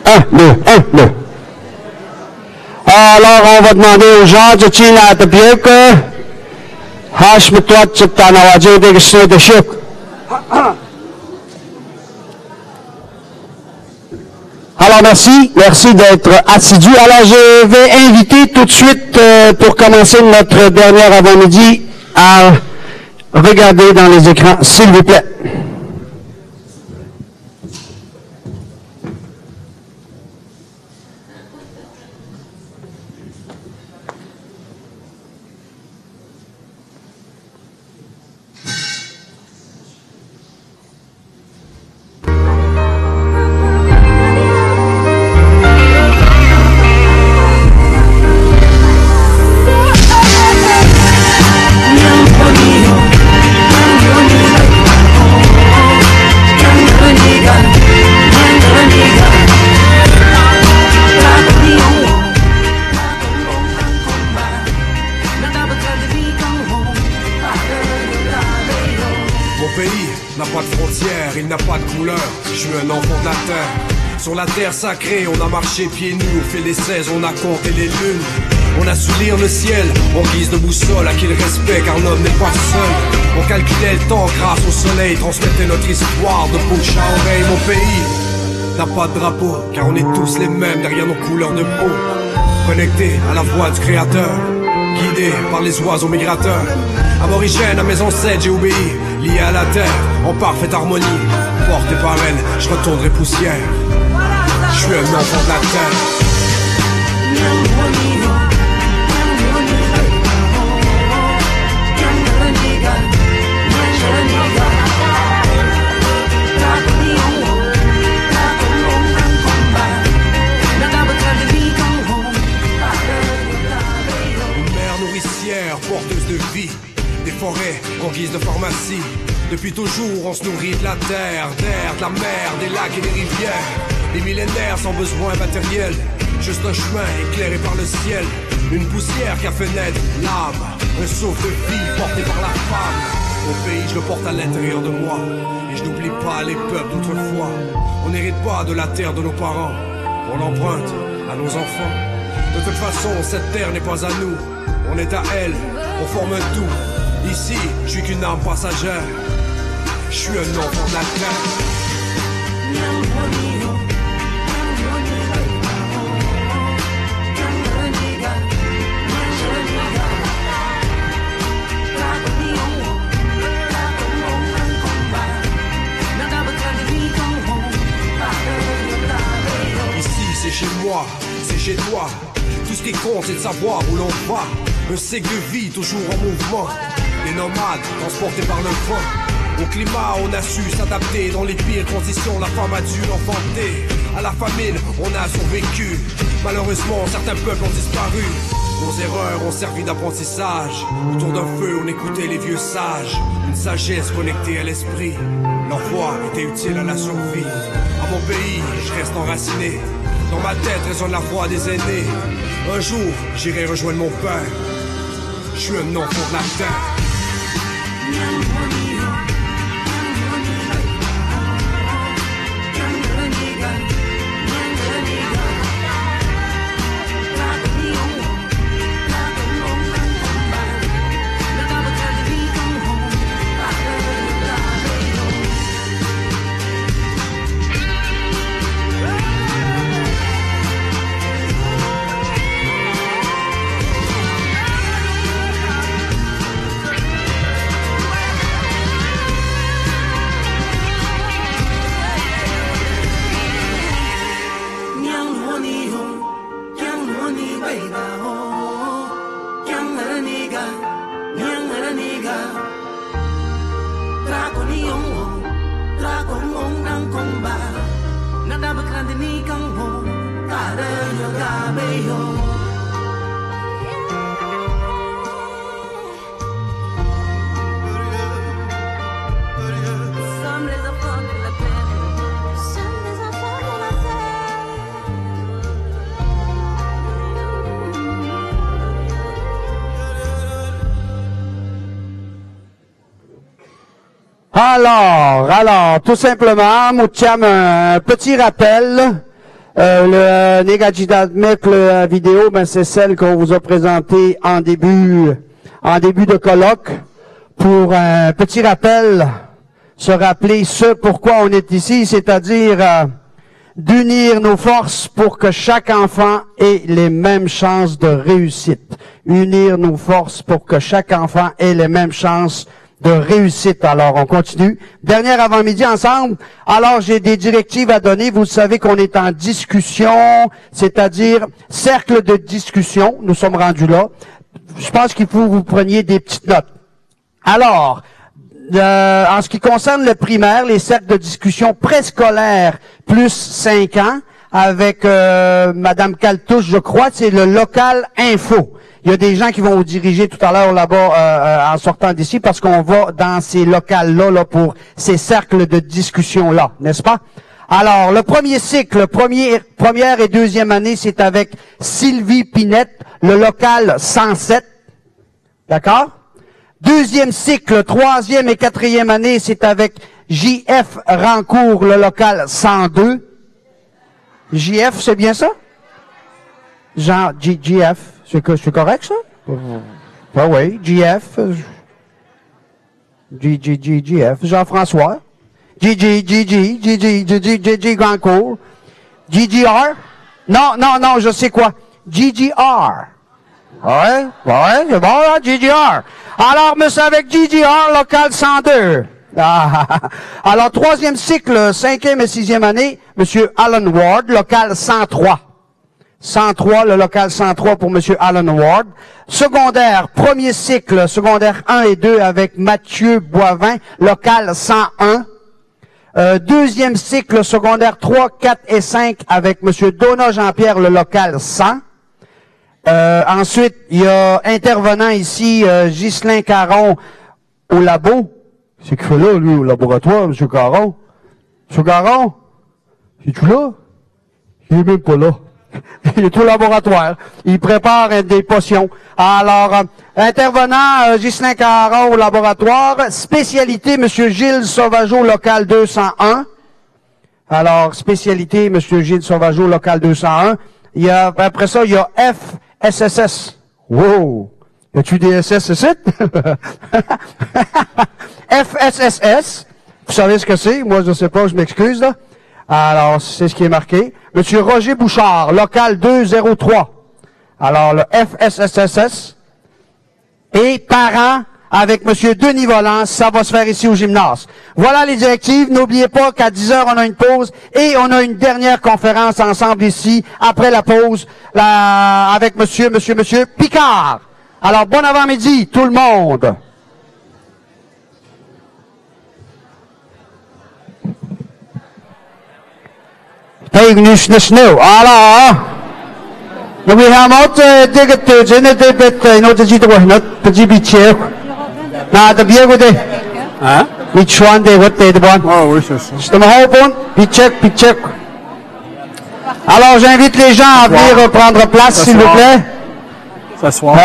1, 2, 1, 2. Alors, on va demander aux gens de Chine à Tapiek. Hash Mutwat Chitanawaje de Gishne de Shuk. Alors, merci d'être assidu. Alors, je vais inviter tout de suite, pour commencer notre dernière avant-midi, à regarder dans les écrans, s'il vous plaît. Sur la terre sacrée, on a marché pieds nus, au fil des 16, on a compté les lunes. On a su lire le ciel en guise de boussole, acquis le respect car l'homme n'est pas seul. On calculait le temps grâce au soleil, transmettait notre histoire de bouche à oreille. Mon pays n'a pas de drapeau, car on est tous les mêmes derrière nos couleurs de peau. Connectés à la voix du créateur, guidés par les oiseaux migrateurs. Aborigène à mes ancêtres, j'ai obéi, lié à la terre, en parfaite harmonie. Porté par elle, je retournerai poussière. Je suis un enfant de la terre. Une mère nourricière, porteuse de vie. Des forêts en guise de pharmacie. Depuis toujours on se nourrit de la terre, d'air, de la mer, des lacs et des rivières. Des millénaires sans besoin matériel, juste un chemin éclairé par le ciel. Une poussière qui a fait naître l'âme, un souffle de vie porté par la femme. Mon pays je le porte à l'intérieur de moi, et je n'oublie pas les peuples d'autrefois. On n'hérite pas de la terre de nos parents, on l'emprunte à nos enfants. De toute façon cette terre n'est pas à nous, on est à elle, on forme un tout. Ici, je suis qu'une âme passagère. Je suis un enfant de la terre. Ici, c'est chez moi, c'est chez toi. Tout ce qui compte, c'est de savoir où l'on va. Un cycle de vie toujours en mouvement. Les nomades transportés par le vent. Au climat on a su s'adapter. Dans les pires conditions la femme a dû l'enfanter. À la famine on a survécu. Malheureusement certains peuples ont disparu. Nos erreurs ont servi d'apprentissage. Autour d'un feu on écoutait les vieux sages. Une sagesse connectée à l'esprit. Leur voix était utile à la survie. À mon pays je reste enraciné. Dans ma tête résonne la voix des aînés. Un jour j'irai rejoindre mon père. Je suis un enfant de la terre. Alors, tout simplement, Moutiam, un petit rappel. Le Negajidadmek, la vidéo, ben, c'est celle qu'on vous a présentée en début de colloque. Pour un petit rappel, se rappeler ce pourquoi on est ici, c'est-à-dire d'unir nos forces pour que chaque enfant ait les mêmes chances de réussite. Unir nos forces pour que chaque enfant ait les mêmes chances de réussite. Alors, on continue. Dernière avant-midi ensemble. Alors, j'ai des directives à donner. Vous savez qu'on est en discussion, c'est-à-dire cercle de discussion. Nous sommes rendus là. Je pense qu'il faut que vous preniez des petites notes. Alors, en ce qui concerne le primaire, les cercles de discussion préscolaires plus 5 ans, avec Madame Caltouche, je crois, c'est le local info. Il y a des gens qui vont vous diriger tout à l'heure là-bas en sortant d'ici parce qu'on va dans ces locales-là là, pour ces cercles de discussion-là, n'est-ce pas? Alors, le premier cycle, première et deuxième année, c'est avec Sylvie Pinette, le local 107. D'accord? Deuxième cycle, troisième et quatrième année, c'est avec JF Rancourt, le local 102. JF, c'est bien ça? Jean, JF, c'est correct ça? Ah oui, JF. JF, Jean-François. GG Rancourt. GGR? Non, je sais quoi. GGR. Ouais, c'est bon, là, GGR. Alors, monsieur, avec GGR, local 102. Alors, troisième cycle, cinquième et sixième année, monsieur Alan Ward, local 103. 103, le local 103 pour monsieur Alan Ward. Secondaire, premier cycle, secondaire 1 et 2 avec Mathieu Boivin, local 101. Deuxième cycle, secondaire 3, 4 et 5 avec monsieur Dona Jean-Pierre, le local 100. Ensuite, il y a intervenant ici, Ghislain Caron au labo. C'est qu'il fait là, lui, au laboratoire, M. Caron. M. Caron? Es-tu là? Il est même pas là. Il est au laboratoire. Il prépare des potions. Alors, intervenant, Ghislain Caron au laboratoire. Spécialité, M. Gilles Sauvageau, local 201. Alors, spécialité, M. Gilles Sauvageau, local 201. Il y a, après ça, il y a FSSS. Wow! Y a-tu des SS ici? FSSS. Vous savez ce que c'est? Moi, je ne sais pas, je m'excuse, là. Alors, c'est ce qui est marqué. Monsieur Roger Bouchard, local 203. Alors, le FSSS. Et parents avec Monsieur Denis Volant, ça va se faire ici au gymnase. Voilà les directives. N'oubliez pas qu'à 10 heures, on a une pause et on a une dernière conférence ensemble ici, après la pause, avec Monsieur Picard. Alors, bon avant-midi, tout le monde. Alors, we have out digit in a bit no digit not chair. Na the beer with it. Hein? Which one they what they the one? Ah oui, c'est ça. C'est un bon. Picheck. Alors, j'invite les gens à venir prendre place, s'il vous plaît. S'asseoir.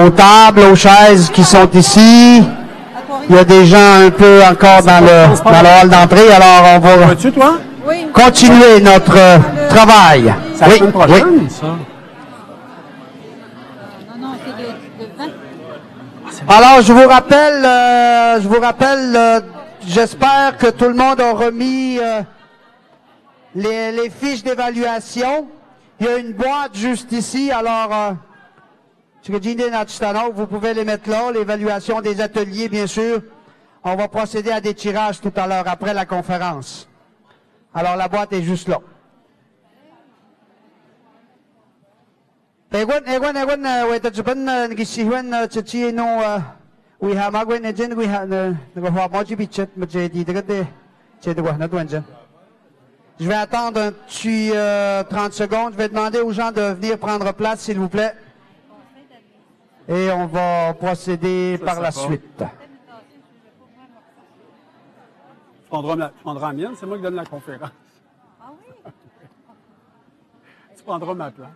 Aux tables, aux chaises qui sont ici. Il y a des gens un peu encore dans le hall d'entrée, alors on va Vas-tu, toi? continuer notre travail. C'est la semaine prochaine, ça. Non, c'est de 20. Alors, je vous rappelle, j'espère que tout le monde a remis les fiches d'évaluation. Il y a une boîte juste ici, alors vous pouvez les mettre là, l'évaluation des ateliers, bien sûr. On va procéder à des tirages tout à l'heure, après la conférence. Alors, la boîte est juste là. We Je vais attendre un petit 30 secondes. Je vais demander aux gens de venir prendre place, s'il vous plaît. Et on va procéder par la suite. Tu prendras la mienne, c'est moi qui donne la conférence. Ah oui? Tu prendras ma place.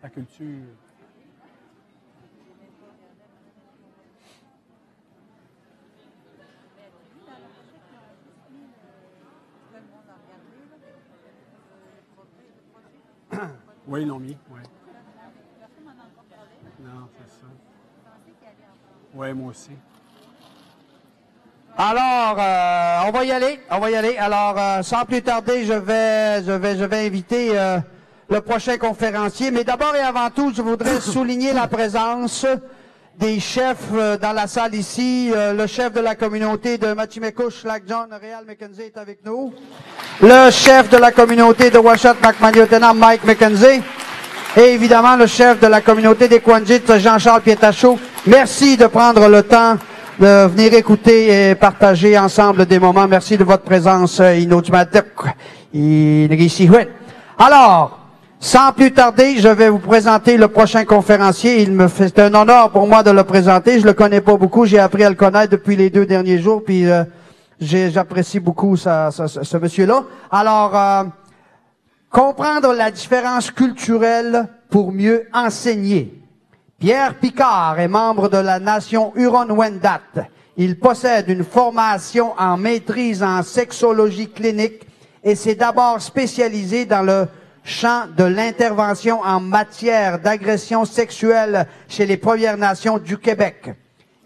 La culture. Oui, ils l'ont mis, oui. Non, c'est ça. Oui, moi aussi. Alors, on va y aller, Alors, sans plus tarder, je vais inviter le prochain conférencier. Mais d'abord et avant tout, je voudrais souligner la présence des chefs dans la salle ici. Le chef de la communauté de Matchimecush, Lac John, Réal McKenzie est avec nous. Le chef de la communauté de Ouachita, Macmaniotena, Mike McKenzie. Et évidemment, le chef de la communauté des Kwanjit, Jean-Charles Pietachot. Merci de prendre le temps de venir écouter et partager ensemble des moments. Merci de votre présence. Alors, sans plus tarder, je vais vous présenter le prochain conférencier. C'est un honneur pour moi de le présenter. Je le connais pas beaucoup. J'ai appris à le connaître depuis les 2 derniers jours. Puis j'apprécie beaucoup ce monsieur-là. Alors, comprendre la différence culturelle pour mieux enseigner. Pierre Picard est membre de la nation Huron-Wendat. Il possède une formation en maîtrise en sexologie clinique et s'est d'abord spécialisé dans le champ de l'intervention en matière d'agression sexuelle chez les Premières Nations du Québec.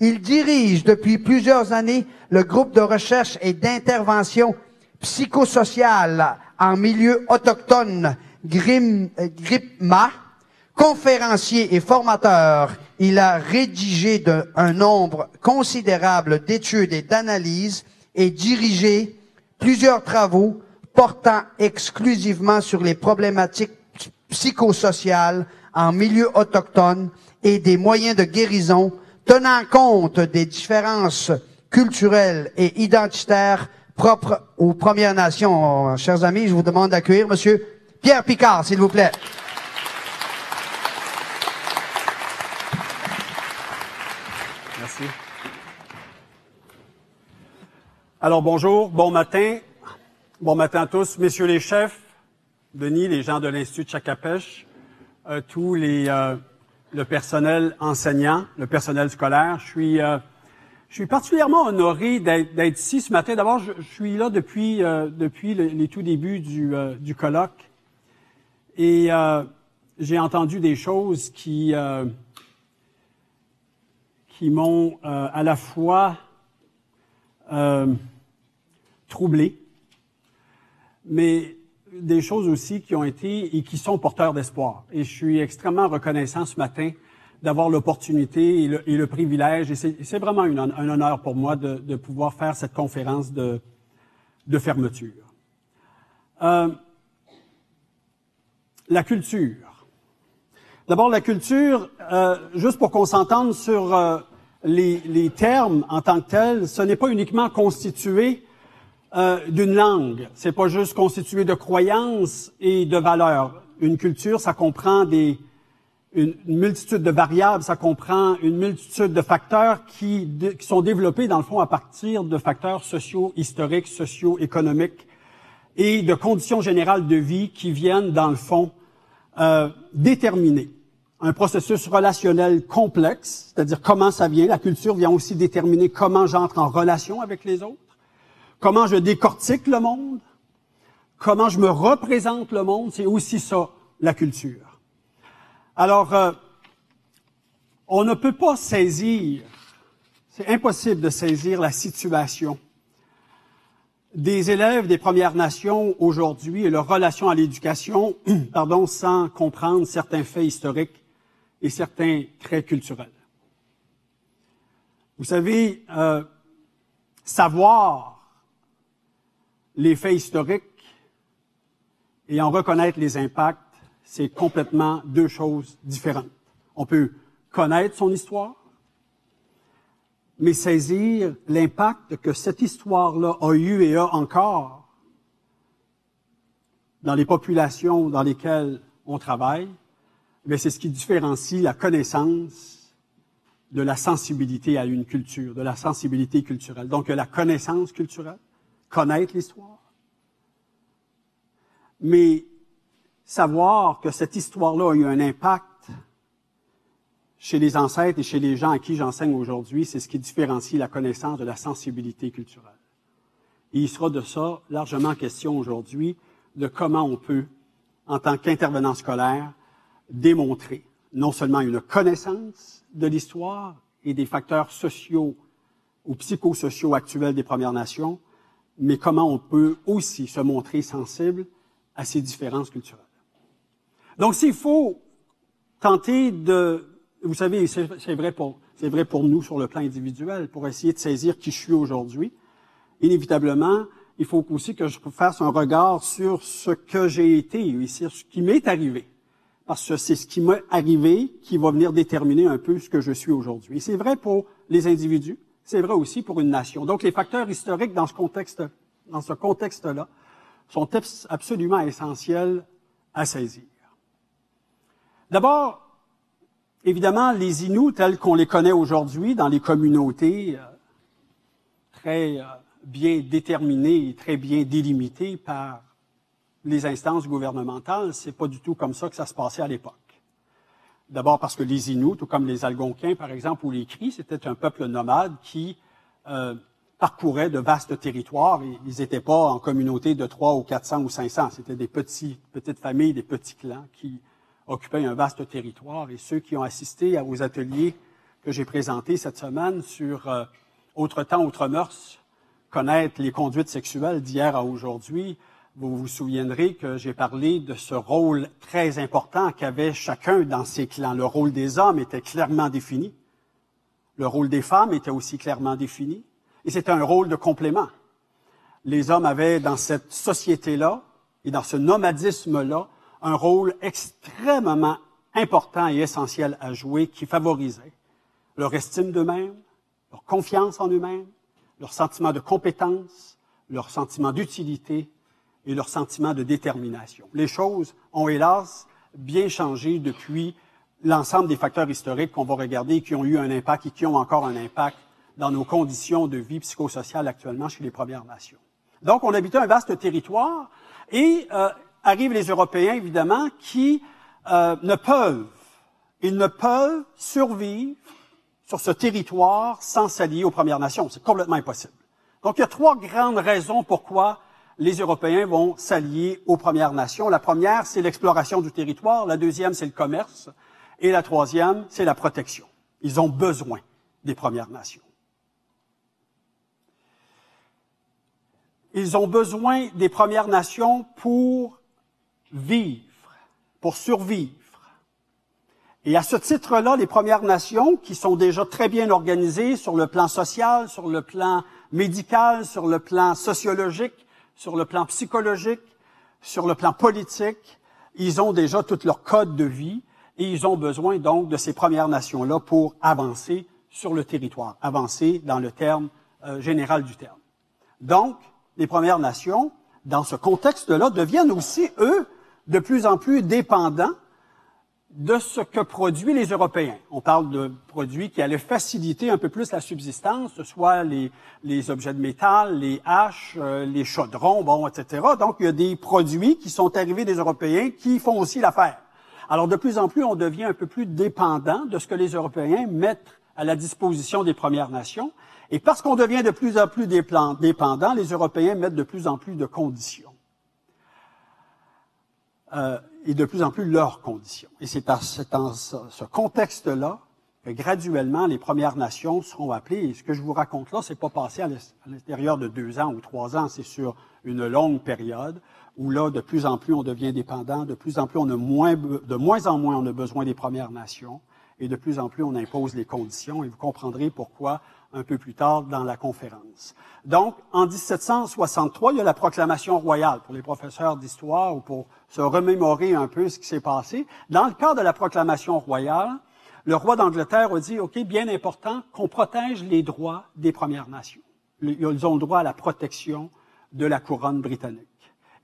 Il dirige depuis plusieurs années le groupe de recherche et d'intervention psychosociale en milieu autochtone GRIPMA. Conférencier et formateur, il a rédigé un nombre considérable d'études et d'analyses et dirigé plusieurs travaux portant exclusivement sur les problématiques psychosociales en milieu autochtone et des moyens de guérison tenant compte des différences culturelles et identitaires propres aux Premières Nations. Chers amis, je vous demande d'accueillir Monsieur Pierre Picard, s'il vous plaît. Merci. Alors, bonjour, bon matin. Bon matin à tous, messieurs les chefs, Denis, les gens de l'Institut de Chakapèche, tous le personnel enseignant, le personnel scolaire. Je suis particulièrement honoré d'être ici ce matin. D'abord, je suis là depuis les tout débuts du colloque et j'ai entendu des choses qui m'ont à la fois troublé, mais des choses aussi qui ont été et qui sont porteurs d'espoir. Et je suis extrêmement reconnaissant ce matin d'avoir l'opportunité et le privilège, et c'est vraiment un honneur pour moi de pouvoir faire cette conférence de fermeture. La culture. D'abord, la culture, juste pour qu'on s'entende sur les termes en tant que tels, ce n'est pas uniquement constitué d'une langue. C'est pas juste constitué de croyances et de valeurs. Une culture, ça comprend une multitude de variables, ça comprend une multitude de facteurs qui sont développés, dans le fond, à partir de facteurs socio-historiques, socio-économiques et de conditions générales de vie qui viennent, dans le fond, déterminer un processus relationnel complexe, c'est-à-dire comment ça vient. La culture vient aussi déterminer comment j'entre en relation avec les autres, comment je décortique le monde, comment je me représente le monde, c'est aussi ça, la culture. Alors, on ne peut pas saisir, c'est impossible de saisir la situation des élèves des Premières Nations aujourd'hui et leur relation à l'éducation, sans comprendre certains faits historiques et certains traits culturels. Vous savez, savoir les faits historiques et en reconnaître les impacts, c'est complètement deux choses différentes. On peut connaître son histoire, mais saisir l'impact que cette histoire-là a eu et a encore dans les populations dans lesquelles on travaille, mais c'est ce qui différencie la connaissance de la sensibilité à une culture, de la sensibilité culturelle. Donc, la connaissance culturelle, connaître l'histoire, mais savoir que cette histoire-là a eu un impact chez les ancêtres et chez les gens à qui j'enseigne aujourd'hui, c'est ce qui différencie la connaissance de la sensibilité culturelle. Et il sera de ça largement question aujourd'hui, de comment on peut en tant qu'intervenant scolaire, démontrer non seulement une connaissance de l'histoire et des facteurs sociaux ou psychosociaux actuels des Premières Nations, mais comment on peut aussi se montrer sensible à ces différences culturelles. Donc, s'il faut tenter de... Vous savez, c'est vrai pour nous sur le plan individuel, pour essayer de saisir qui je suis aujourd'hui, inévitablement, il faut aussi que je fasse un regard sur ce que j'ai été et sur ce qui m'est arrivé. Parce que c'est ce qui m'est arrivé qui va venir déterminer un peu ce que je suis aujourd'hui. Et c'est vrai pour les individus, c'est vrai aussi pour une nation. Donc, les facteurs historiques dans ce contexte-là, sont absolument essentiels à saisir. D'abord, évidemment, les Inuits, tels qu'on les connaît aujourd'hui dans les communautés très bien déterminées et très bien délimitées par les instances gouvernementales, c'est pas du tout comme ça que ça se passait à l'époque. D'abord parce que les Inuits, tout comme les Algonquins, par exemple, ou les Cris, c'était un peuple nomade qui parcouraient de vastes territoires. Ils n'étaient pas en communauté de 300 ou 400 ou 500. C'était des petites familles, des petits clans qui occupaient un vaste territoire. Et ceux qui ont assisté aux ateliers que j'ai présentés cette semaine sur Autre temps, autre mœurs, connaître les conduites sexuelles d'hier à aujourd'hui, vous vous souviendrez que j'ai parlé de ce rôle très important qu'avait chacun dans ces clans. Le rôle des hommes était clairement défini. Le rôle des femmes était aussi clairement défini. Et c'était un rôle de complément. Les hommes avaient, dans cette société-là, et dans ce nomadisme-là, un rôle extrêmement important et essentiel à jouer qui favorisait leur estime d'eux-mêmes, leur confiance en eux-mêmes, leur sentiment de compétence, leur sentiment d'utilité et leur sentiment de détermination. Les choses ont, hélas, bien changé depuis l'ensemble des facteurs historiques qu'on va regarder et qui ont eu un impact et qui ont encore un impact dans nos conditions de vie psychosociale actuellement chez les Premières Nations. Donc, on habitait un vaste territoire et arrivent les Européens, évidemment, qui ne peuvent survivre sur ce territoire sans s'allier aux Premières Nations. C'est complètement impossible. Donc, il y a trois grandes raisons pourquoi les Européens vont s'allier aux Premières Nations. La première, c'est l'exploration du territoire. La deuxième, c'est le commerce. Et la troisième, c'est la protection. Ils ont besoin des Premières Nations. Ils ont besoin des Premières Nations pour vivre, pour survivre. Et à ce titre-là, les Premières Nations, qui sont déjà très bien organisées sur le plan social, sur le plan médical, sur le plan sociologique, sur le plan psychologique, sur le plan politique, ils ont déjà tout leur code de vie et ils ont besoin donc de ces Premières Nations-là pour avancer sur le territoire, avancer dans le terme général du terme. Donc, les Premières Nations, dans ce contexte-là, deviennent aussi, eux, de plus en plus dépendants de ce que produisent les Européens. On parle de produits qui allaient faciliter un peu plus la subsistance, soit les objets de métal, les haches, les chaudrons, bon, etc. Donc, il y a des produits qui sont arrivés des Européens qui font aussi l'affaire. Alors, de plus en plus, on devient un peu plus dépendant de ce que les Européens mettent à la disposition des Premières Nations. Et parce qu'on devient de plus en plus dépendant, les Européens mettent de plus en plus de conditions. Et de plus en plus leurs conditions. Et c'est dans ce contexte-là que graduellement, les Premières Nations seront appelées. Et ce que je vous raconte là, c'est pas passé à l'intérieur de 2 ans ou 3 ans, c'est sur une longue période où là, de plus en plus, on devient dépendant, de plus en plus, de moins en moins, on a besoin des Premières Nations, et de plus en plus, on impose les conditions, et vous comprendrez pourquoi un peu plus tard dans la conférence. Donc, en 1763, il y a la proclamation royale pour les professeurs d'histoire ou pour se remémorer un peu ce qui s'est passé. Dans le cadre de la proclamation royale, le roi d'Angleterre a dit, OK, bien important, qu'on protège les droits des Premières Nations. Ils ont le droit à la protection de la couronne britannique.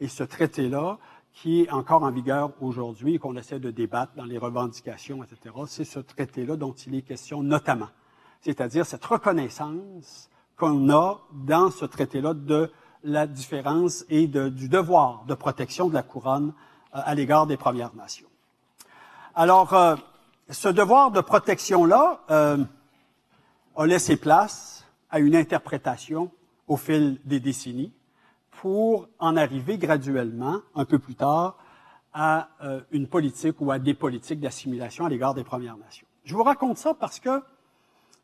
Et ce traité-là, qui est encore en vigueur aujourd'hui et qu'on essaie de débattre dans les revendications, etc., c'est ce traité-là dont il est question notamment. C'est-à-dire cette reconnaissance qu'on a dans ce traité-là de la différence et du devoir de protection de la couronne à l'égard des Premières Nations. Alors, ce devoir de protection-là a laissé place à une interprétation au fil des décennies pour en arriver graduellement, un peu plus tard, à une politique ou à des politiques d'assimilation à l'égard des Premières Nations. Je vous raconte ça parce que,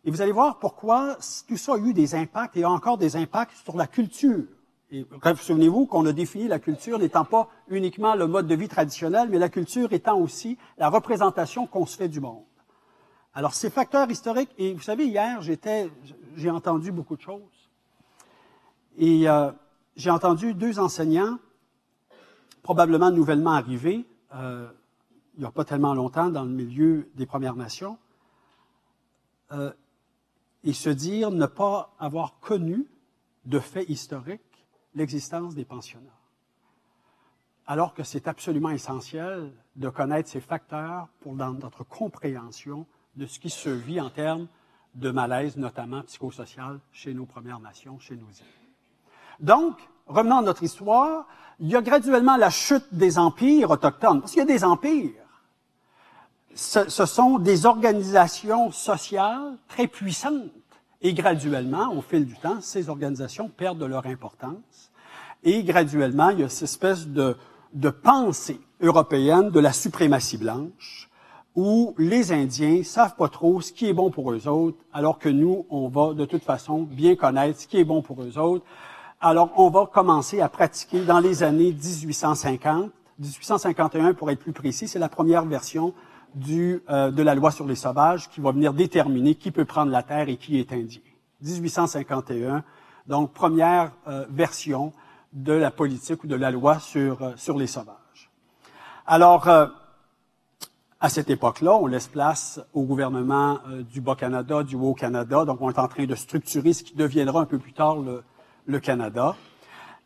et vous allez voir pourquoi tout ça a eu des impacts et a encore des impacts sur la culture. Et souvenez-vous qu'on a défini la culture n'étant pas uniquement le mode de vie traditionnel, mais la culture étant aussi la représentation qu'on se fait du monde. Alors, ces facteurs historiques, et vous savez, hier, j'ai entendu beaucoup de choses. Et j'ai entendu 2 enseignants, probablement nouvellement arrivés, il n'y a pas tellement longtemps dans le milieu des Premières Nations, et se dire ne pas avoir connu de fait historique l'existence des pensionnats. Alors que c'est absolument essentiel de connaître ces facteurs pour dans notre compréhension de ce qui se vit en termes de malaise, notamment psychosocial, chez nos Premières Nations, chez nos îles. Donc, revenons à notre histoire, il y a graduellement la chute des empires autochtones. Parce qu'il y a des empires. Ce sont des organisations sociales très puissantes. Et graduellement, au fil du temps, ces organisations perdent de leur importance. Et graduellement, il y a cette espèce de pensée européenne de la suprématie blanche, où les Indiens savent pas trop ce qui est bon pour eux autres, alors que nous, on va de toute façon bien connaître ce qui est bon pour eux autres. Alors, on va commencer à pratiquer dans les années 1850, 1851 pour être plus précis, c'est la première version de la loi sur les sauvages qui va venir déterminer qui peut prendre la terre et qui est indien. 1851, donc première version de la politique ou de la loi sur les sauvages. Alors, à cette époque-là, on laisse place au gouvernement du Bas-Canada, du Haut-Canada, donc on est en train de structurer ce qui deviendra un peu plus tard le Canada.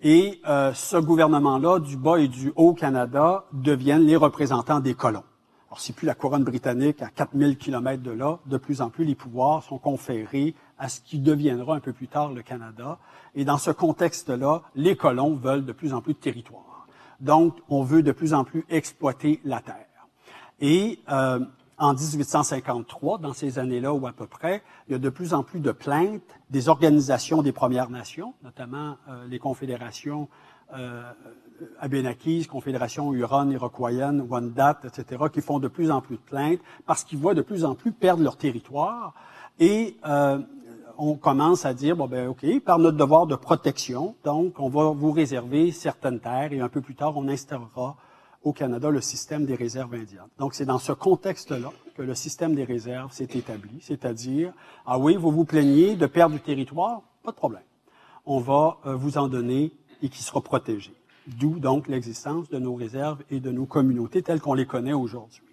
Et ce gouvernement-là, du Bas et du Haut-Canada, deviennent les représentants des colons. Alors, c'est plus la couronne britannique à 4000 kilomètres de là. De plus en plus, les pouvoirs sont conférés à ce qui deviendra un peu plus tard le Canada. Et dans ce contexte-là, les colons veulent de plus en plus de territoire. Donc, on veut de plus en plus exploiter la terre. Et en 1853, dans ces années-là ou à peu près, il y a de plus en plus de plaintes des organisations des Premières Nations, notamment les confédérations Abénaquise, Confédération Huronne, Iroquoienne, Wendat, etc., qui font de plus en plus de plaintes parce qu'ils voient de plus en plus perdre leur territoire. Et on commence à dire, bon ben ok, par notre devoir de protection, donc on va vous réserver certaines terres et un peu plus tard, on instaurera au Canada le système des réserves indiennes. Donc c'est dans ce contexte-là que le système des réserves s'est établi, c'est-à-dire, ah oui, vous vous plaignez de perdre du territoire, pas de problème. On va vous en donner et qui sera protégé. D'où donc l'existence de nos réserves et de nos communautés telles qu'on les connaît aujourd'hui.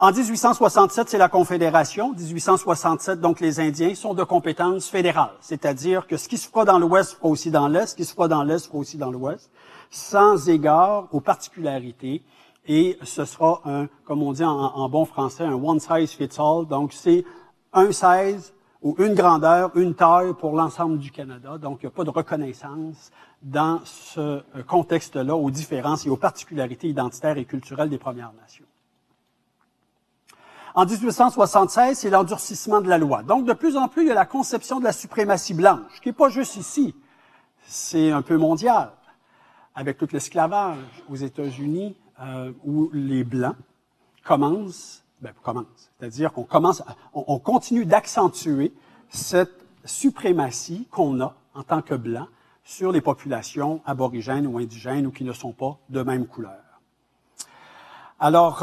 En 1867, c'est la Confédération. 1867, donc les Indiens sont de compétence fédérale, c'est-à-dire que ce qui se fera dans l'Ouest fera aussi dans l'Est, ce qui se fera dans l'Est fera aussi dans l'Ouest, sans égard aux particularités. Et ce sera comme on dit en bon français, un one size fits all. Donc c'est un 16 ou une grandeur, une taille pour l'ensemble du Canada. Donc il n'y a pas de reconnaissance dans ce contexte-là aux différences et aux particularités identitaires et culturelles des Premières Nations. En 1876, c'est l'endurcissement de la loi. Donc, de plus en plus, il y a la conception de la suprématie blanche, qui n'est pas juste ici, c'est un peu mondial, avec tout l'esclavage aux États-Unis, où les Blancs commencent, c'est-à-dire on continue d'accentuer cette suprématie qu'on a en tant que Blancs sur les populations aborigènes ou indigènes ou qui ne sont pas de même couleur. Alors,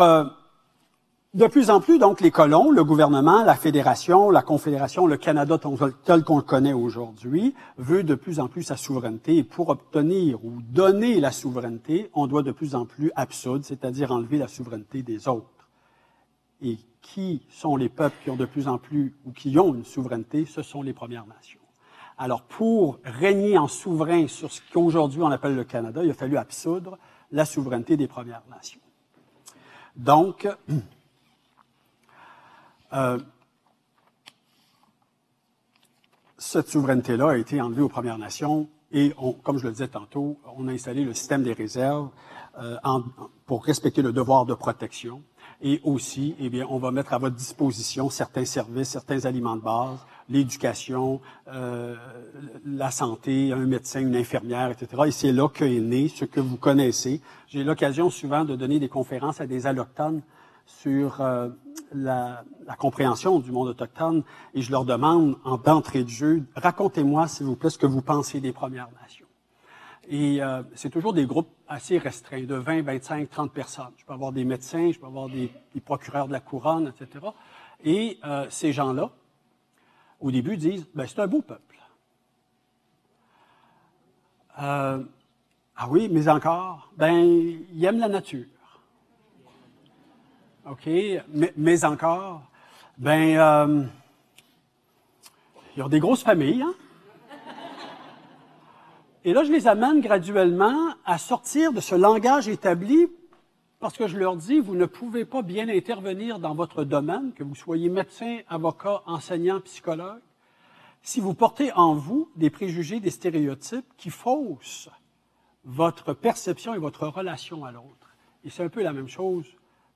de plus en plus, donc, les colons, le gouvernement, la fédération, la confédération, le Canada tel qu'on le connaît aujourd'hui, veut de plus en plus sa souveraineté. Et pour obtenir ou donner la souveraineté, on doit de plus en plus absoudre, c'est-à-dire enlever la souveraineté des autres. Et qui sont les peuples qui ont de plus en plus, ou qui ont une souveraineté, ce sont les Premières Nations. Alors, pour régner en souverain sur ce qu'aujourd'hui on appelle le Canada, il a fallu absoudre la souveraineté des Premières Nations. Donc, cette souveraineté-là a été enlevée aux Premières Nations et, comme je le disais tantôt, on a installé le système des réserves pour respecter le devoir de protection. Et aussi, eh bien, on va mettre à votre disposition certains services, certains aliments de base l'éducation, la santé, un médecin, une infirmière, etc. Et c'est là qu'est né ce que vous connaissez. J'ai l'occasion souvent de donner des conférences à des allochtones sur la compréhension du monde autochtone, et je leur demande, d'entrée de jeu, racontez-moi, s'il vous plaît, ce que vous pensez des Premières Nations. Et c'est toujours des groupes assez restreints, de 20, 25, 30 personnes. Je peux avoir des médecins, je peux avoir des procureurs de la couronne, etc. Et ces gens-là, au début, disent, c'est un beau peuple. Ah oui, mais encore, ils aiment la nature. OK, mais encore, ils ont des grosses familles, hein? Et là, je les amène graduellement à sortir de ce langage établi parce que je leur dis, vous ne pouvez pas bien intervenir dans votre domaine, que vous soyez médecin, avocat, enseignant, psychologue, si vous portez en vous des préjugés, des stéréotypes qui faussent votre perception et votre relation à l'autre. Et c'est un peu la même chose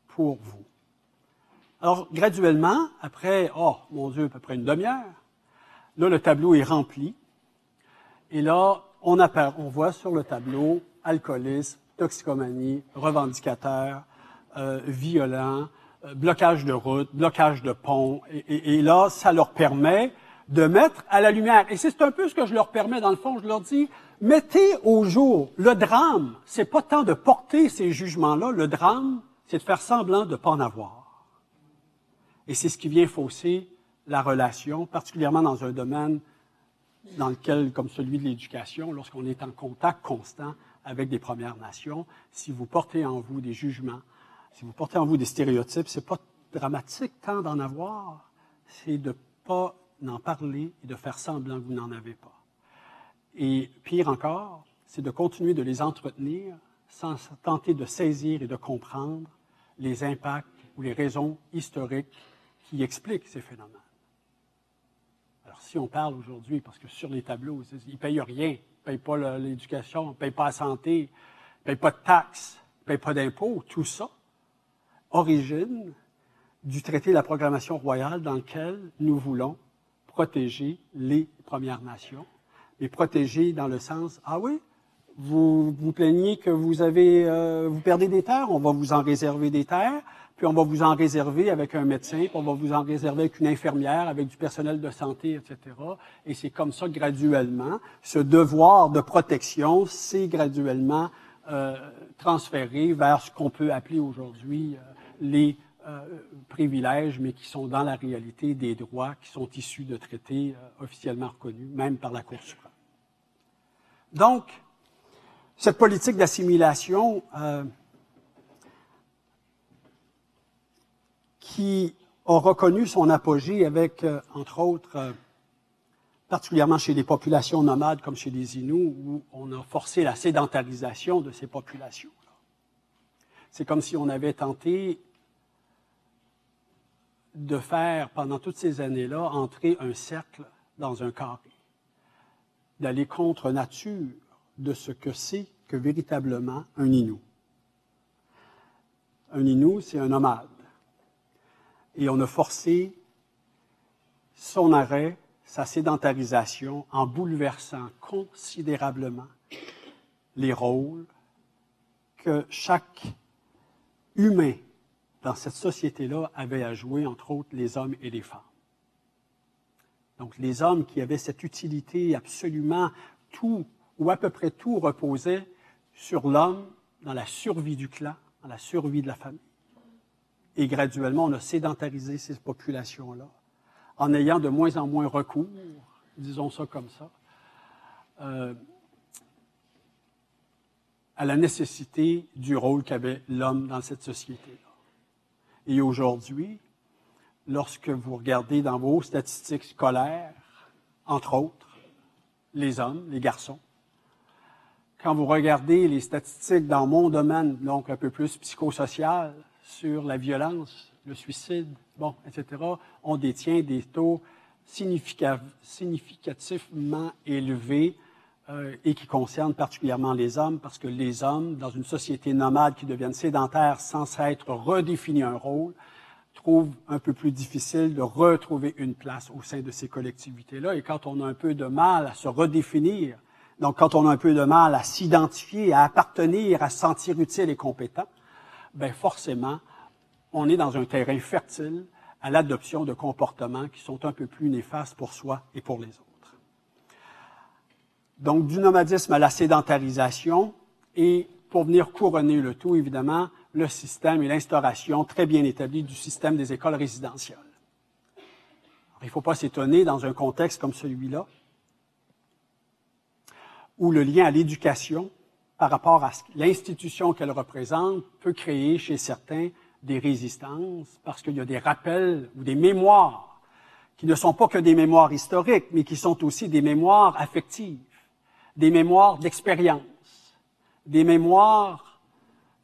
pour vous. Alors, graduellement, après, oh mon Dieu, à peu près une demi-heure, là, le tableau est rempli. Et là, on voit sur le tableau alcoolisme, toxicomanie, revendicateur, violent, blocage de route, blocage de pont. Et là, ça leur permet de mettre à la lumière. Et c'est un peu ce que je leur permets, dans le fond. Je leur dis, mettez au jour le drame. C'est pas tant de porter ces jugements-là. Le drame, c'est de faire semblant de ne pas en avoir. Et c'est ce qui vient fausser la relation, particulièrement dans un domaine dans lequel, comme celui de l'éducation, lorsqu'on est en contact constant avec des Premières Nations, si vous portez en vous des jugements, si vous portez en vous des stéréotypes, c'est pas dramatique tant d'en avoir, c'est de pas en parler et de faire semblant que vous n'en avez pas. Et pire encore, c'est de continuer de les entretenir sans tenter de saisir et de comprendre les impacts ou les raisons historiques qui expliquent ces phénomènes. Alors, si on parle aujourd'hui, parce que sur les tableaux, ils ne payent rien, ils ne payent pas l'éducation, ils ne payent pas la santé, ils ne payent pas de taxes, ils ne payent pas d'impôts, tout ça, origine du traité de la programmation royale dans lequel nous voulons protéger les Premières Nations, mais protéger dans le sens, ah oui, vous vous plaignez que vous perdez des terres, on va vous en réserver des terres, puis on va vous en réserver avec un médecin, puis on va vous en réserver avec une infirmière, avec du personnel de santé, etc. Et c'est comme ça, graduellement, ce devoir de protection s'est graduellement transféré vers ce qu'on peut appeler aujourd'hui les privilèges, mais qui sont dans la réalité des droits qui sont issus de traités officiellement reconnus, même par la Cour suprême. Donc, cette politique d'assimilation qui a reconnu son apogée avec, entre autres, particulièrement chez les populations nomades comme chez les Inuits, où on a forcé la sédentarisation de ces populations-là. C'est comme si on avait tenté de faire, pendant toutes ces années-là, entrer un cercle dans un carré, d'aller contre nature de ce que c'est que véritablement un Innu. Un Innu, c'est un nomade. Et on a forcé son arrêt, sa sédentarisation, en bouleversant considérablement les rôles que chaque humain dans cette société-là avait à jouer, entre autres les hommes et les femmes. Donc les hommes qui avaient cette utilité absolument tout, ou à peu près tout, reposait sur l'homme dans la survie du clan, dans la survie de la famille. Et graduellement, on a sédentarisé ces populations-là, en ayant de moins en moins recours, disons ça comme ça, à la nécessité du rôle qu'avait l'homme dans cette société-là. Et aujourd'hui, lorsque vous regardez dans vos statistiques scolaires, entre autres, les hommes, les garçons, quand vous regardez les statistiques dans mon domaine, donc un peu plus psychosocial, sur la violence, le suicide, etc., on détient des taux significativement élevés et qui concernent particulièrement les hommes, parce que les hommes, dans une société nomade qui deviennent sédentaires sans s'être redéfini un rôle, trouvent un peu plus difficile de retrouver une place au sein de ces collectivités-là. Et quand on a un peu de mal à se redéfinir, donc quand on a un peu de mal à s'identifier, à appartenir, à se sentir utile et compétent, ben forcément, on est dans un terrain fertile à l'adoption de comportements qui sont un peu plus néfastes pour soi et pour les autres. Donc, du nomadisme à la sédentarisation, et pour venir couronner le tout, évidemment, le système et l'instauration très bien établie du système des écoles résidentielles. Alors, il ne faut pas s'étonner dans un contexte comme celui-là, où le lien à l'éducation, par rapport à l'institution qu'elle représente, peut créer chez certains des résistances, parce qu'il y a des rappels ou des mémoires qui ne sont pas que des mémoires historiques, mais qui sont aussi des mémoires affectives, des mémoires d'expérience, des mémoires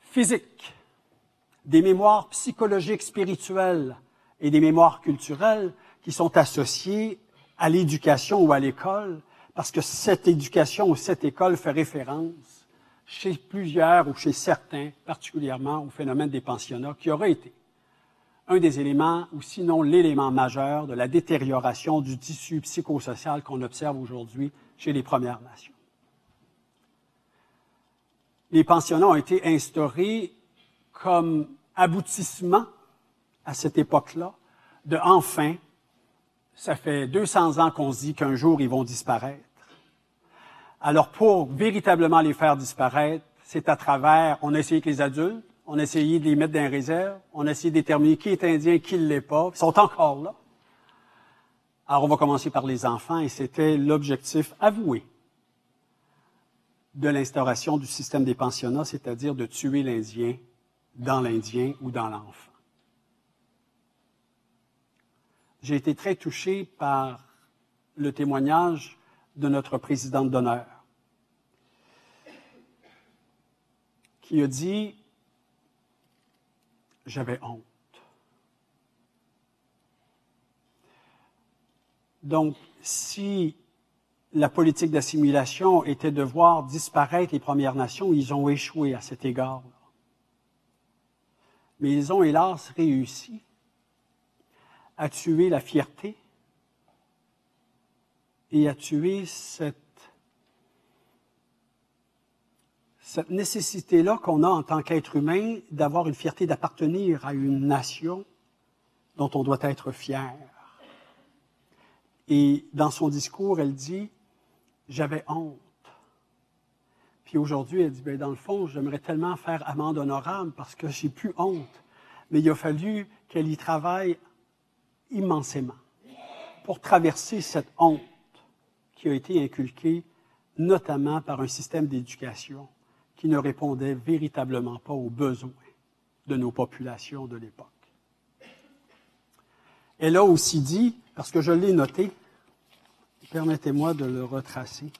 physiques, des mémoires psychologiques, spirituelles et des mémoires culturelles qui sont associées à l'éducation ou à l'école, parce que cette éducation ou cette école fait référence chez plusieurs ou chez certains, particulièrement au phénomène des pensionnats, qui aurait été un des éléments, ou sinon l'élément majeur de la détérioration du tissu psychosocial qu'on observe aujourd'hui chez les Premières Nations. Les pensionnats ont été instaurés comme aboutissement à cette époque-là de enfin, ça fait 200 ans qu'on se dit qu'un jour ils vont disparaître. Alors pour véritablement les faire disparaître, c'est à travers, on a essayé avec les adultes, on a essayé de les mettre dans les réserves, on a essayé de déterminer qui est indien, qui ne l'est pas, ils sont encore là. Alors on va commencer par les enfants et c'était l'objectif avoué de l'instauration du système des pensionnats, c'est-à-dire de tuer l'Indien dans l'Indien ou dans l'enfant. J'ai été très touché par le témoignage de notre présidente d'honneur, qui a dit « J'avais honte ». Donc, si la politique d'assimilation était de voir disparaître les Premières Nations, ils ont échoué à cet égard-là. Mais ils ont hélas réussi à tuer la fierté et à tuer cette nécessité-là qu'on a en tant qu'être humain d'avoir une fierté d'appartenir à une nation dont on doit être fier. Et dans son discours, elle dit « J'avais honte ». Puis aujourd'hui, elle dit « Dans le fond, j'aimerais tellement faire amende honorable parce que j'ai plus honte. » Mais il a fallu qu'elle y travaille immensément pour traverser cette honte qui a été inculquée notamment par un système d'éducation qui ne répondait véritablement pas aux besoins de nos populations de l'époque. Elle a aussi dit, parce que je l'ai noté, permettez-moi de le retracer.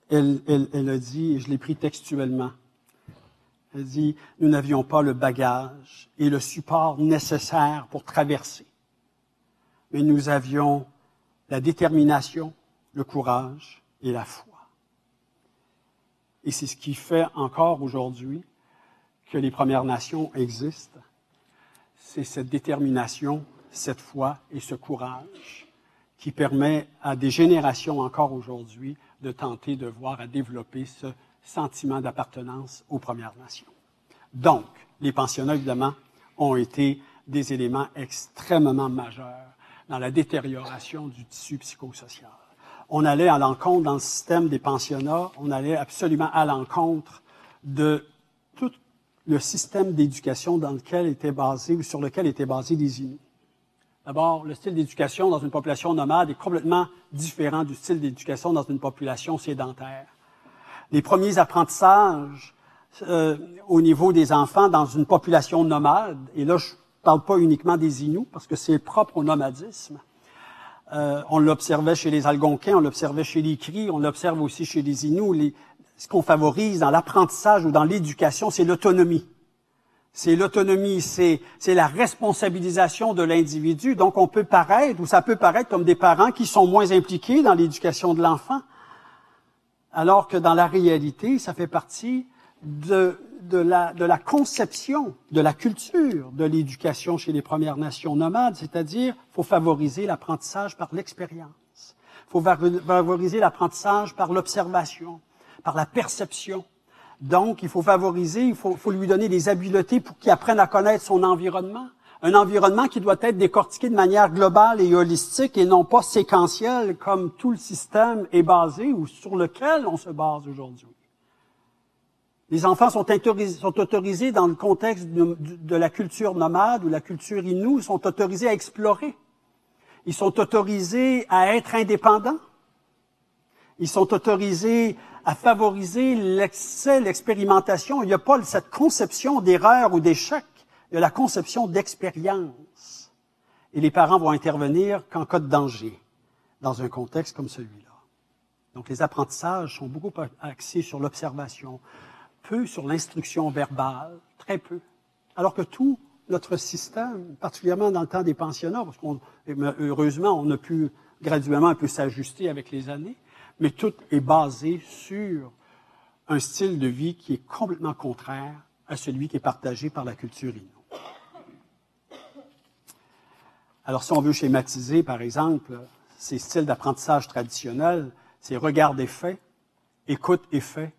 Elle a dit, et je l'ai pris textuellement, elle dit « Nous n'avions pas le bagage et le support nécessaire pour traverser, mais nous avions la détermination, le courage et la foi. » Et c'est ce qui fait encore aujourd'hui que les Premières Nations existent. C'est cette détermination, cette foi et ce courage qui permet à des générations encore aujourd'hui de tenter de voir à développer ce sentiment d'appartenance aux Premières Nations. Donc, les pensionnats, évidemment, ont été des éléments extrêmement majeurs dans la détérioration du tissu psychosocial. On allait à l'encontre, dans le système des pensionnats, on allait absolument à l'encontre de tout le système d'éducation dans lequel était basé ou sur lequel étaient basés les Inuits. D'abord, le style d'éducation dans une population nomade est complètement différent du style d'éducation dans une population sédentaire. Les premiers apprentissages au niveau des enfants dans une population nomade, et là je ne parle pas uniquement des Inuits parce que c'est propre au nomadisme, on l'observait chez les Algonquins, on l'observait chez les Cris, on l'observe aussi chez les Inuits. Ce qu'on favorise dans l'apprentissage ou dans l'éducation, c'est l'autonomie. C'est l'autonomie, c'est la responsabilisation de l'individu. Donc, on peut paraître, ou ça peut paraître comme des parents qui sont moins impliqués dans l'éducation de l'enfant, alors que dans la réalité, ça fait partie de de la conception, de la culture de l'éducation chez les Premières Nations nomades, c'est-à-dire il faut favoriser l'apprentissage par l'expérience. Il faut favoriser l'apprentissage par l'observation, par la perception. Donc, il faut favoriser, il faut lui donner des habiletés pour qu'il apprenne à connaître son environnement. Un environnement qui doit être décortiqué de manière globale et holistique et non pas séquentielle comme tout le système est basé ou sur lequel on se base aujourd'hui. Les enfants sont autorisés dans le contexte de la culture nomade ou la culture inoue, sont autorisés à explorer. Ils sont autorisés à être indépendants. Ils sont autorisés à favoriser l'excès, l'expérimentation. Il n'y a pas cette conception d'erreur ou d'échec. Il y a la conception d'expérience. Et les parents vont intervenir qu'en cas de danger, dans un contexte comme celui-là. Donc, les apprentissages sont beaucoup axés sur l'observation, peu sur l'instruction verbale, très peu. Alors que tout notre système, particulièrement dans le temps des pensionnats, parce heureusement, on a pu graduellement un peu s'ajuster avec les années, mais tout est basé sur un style de vie qui est complètement contraire à celui qui est partagé par la culture Innu. Alors, si on veut schématiser, par exemple, ces styles d'apprentissage traditionnels, c'est regarde et fait, écoute et fait,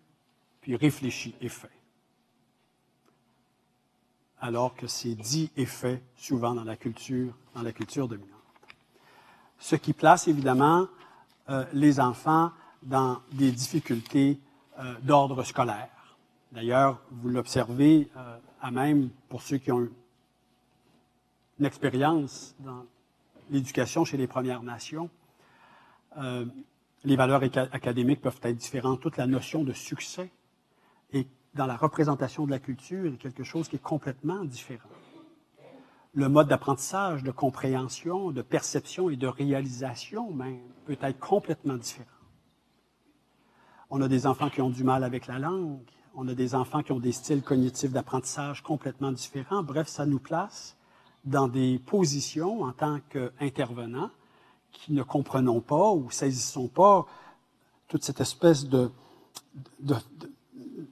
puis réfléchis et fait. Alors que c'est dit et fait souvent dans la culture dominante. Ce qui place évidemment les enfants dans des difficultés d'ordre scolaire. D'ailleurs, vous l'observez à même pour ceux qui ont une expérience dans l'éducation chez les Premières Nations. Les valeurs académiques peuvent être différentes. Toute la notion de succès et dans la représentation de la culture est quelque chose qui est complètement différent. Le mode d'apprentissage, de compréhension, de perception et de réalisation même peut être complètement différent. On a des enfants qui ont du mal avec la langue, on a des enfants qui ont des styles cognitifs d'apprentissage complètement différents. Bref, ça nous place dans des positions en tant qu'intervenants qui ne comprenons pas ou saisissons pas toute cette espèce de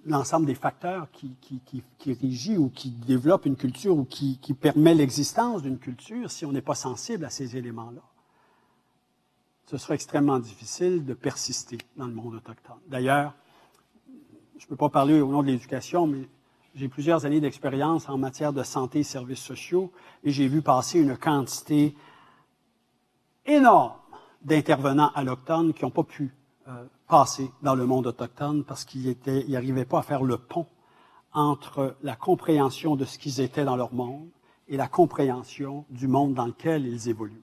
l'ensemble des facteurs qui régit ou qui développe une culture ou qui permet l'existence d'une culture si on n'est pas sensible à ces éléments-là. Ce sera extrêmement difficile de persister dans le monde autochtone. D'ailleurs, je ne peux pas parler au nom de l'éducation, mais j'ai plusieurs années d'expérience en matière de santé et services sociaux et j'ai vu passer une quantité énorme d'intervenants allochtones qui n'ont pas pu passer dans le monde autochtone parce qu'ils n'arrivaient pas à faire le pont entre la compréhension de ce qu'ils étaient dans leur monde et la compréhension du monde dans lequel ils évoluaient.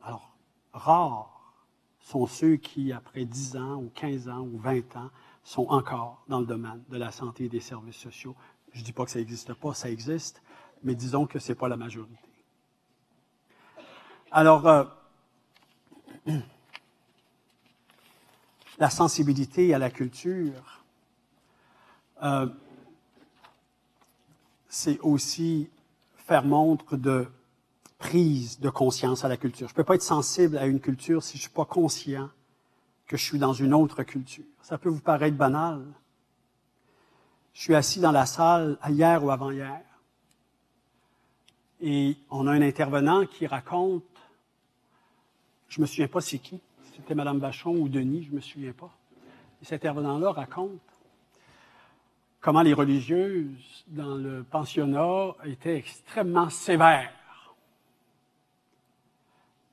Alors, rares sont ceux qui, après 10 ans ou 15 ans ou 20 ans, sont encore dans le domaine de la santé et des services sociaux. Je ne dis pas que ça n'existe pas, ça existe, mais disons que ce n'est pas la majorité. Alors, la sensibilité à la culture, c'est aussi faire montre de prise de conscience à la culture. Je ne peux pas être sensible à une culture si je ne suis pas conscient que je suis dans une autre culture. Ça peut vous paraître banal. Je suis assis dans la salle hier ou avant-hier et on a un intervenant qui raconte, je ne me souviens pas c'est qui, c'était Mme Vachon ou Denis, je ne me souviens pas. Et cet intervenant-là raconte comment les religieuses dans le pensionnat étaient extrêmement sévères.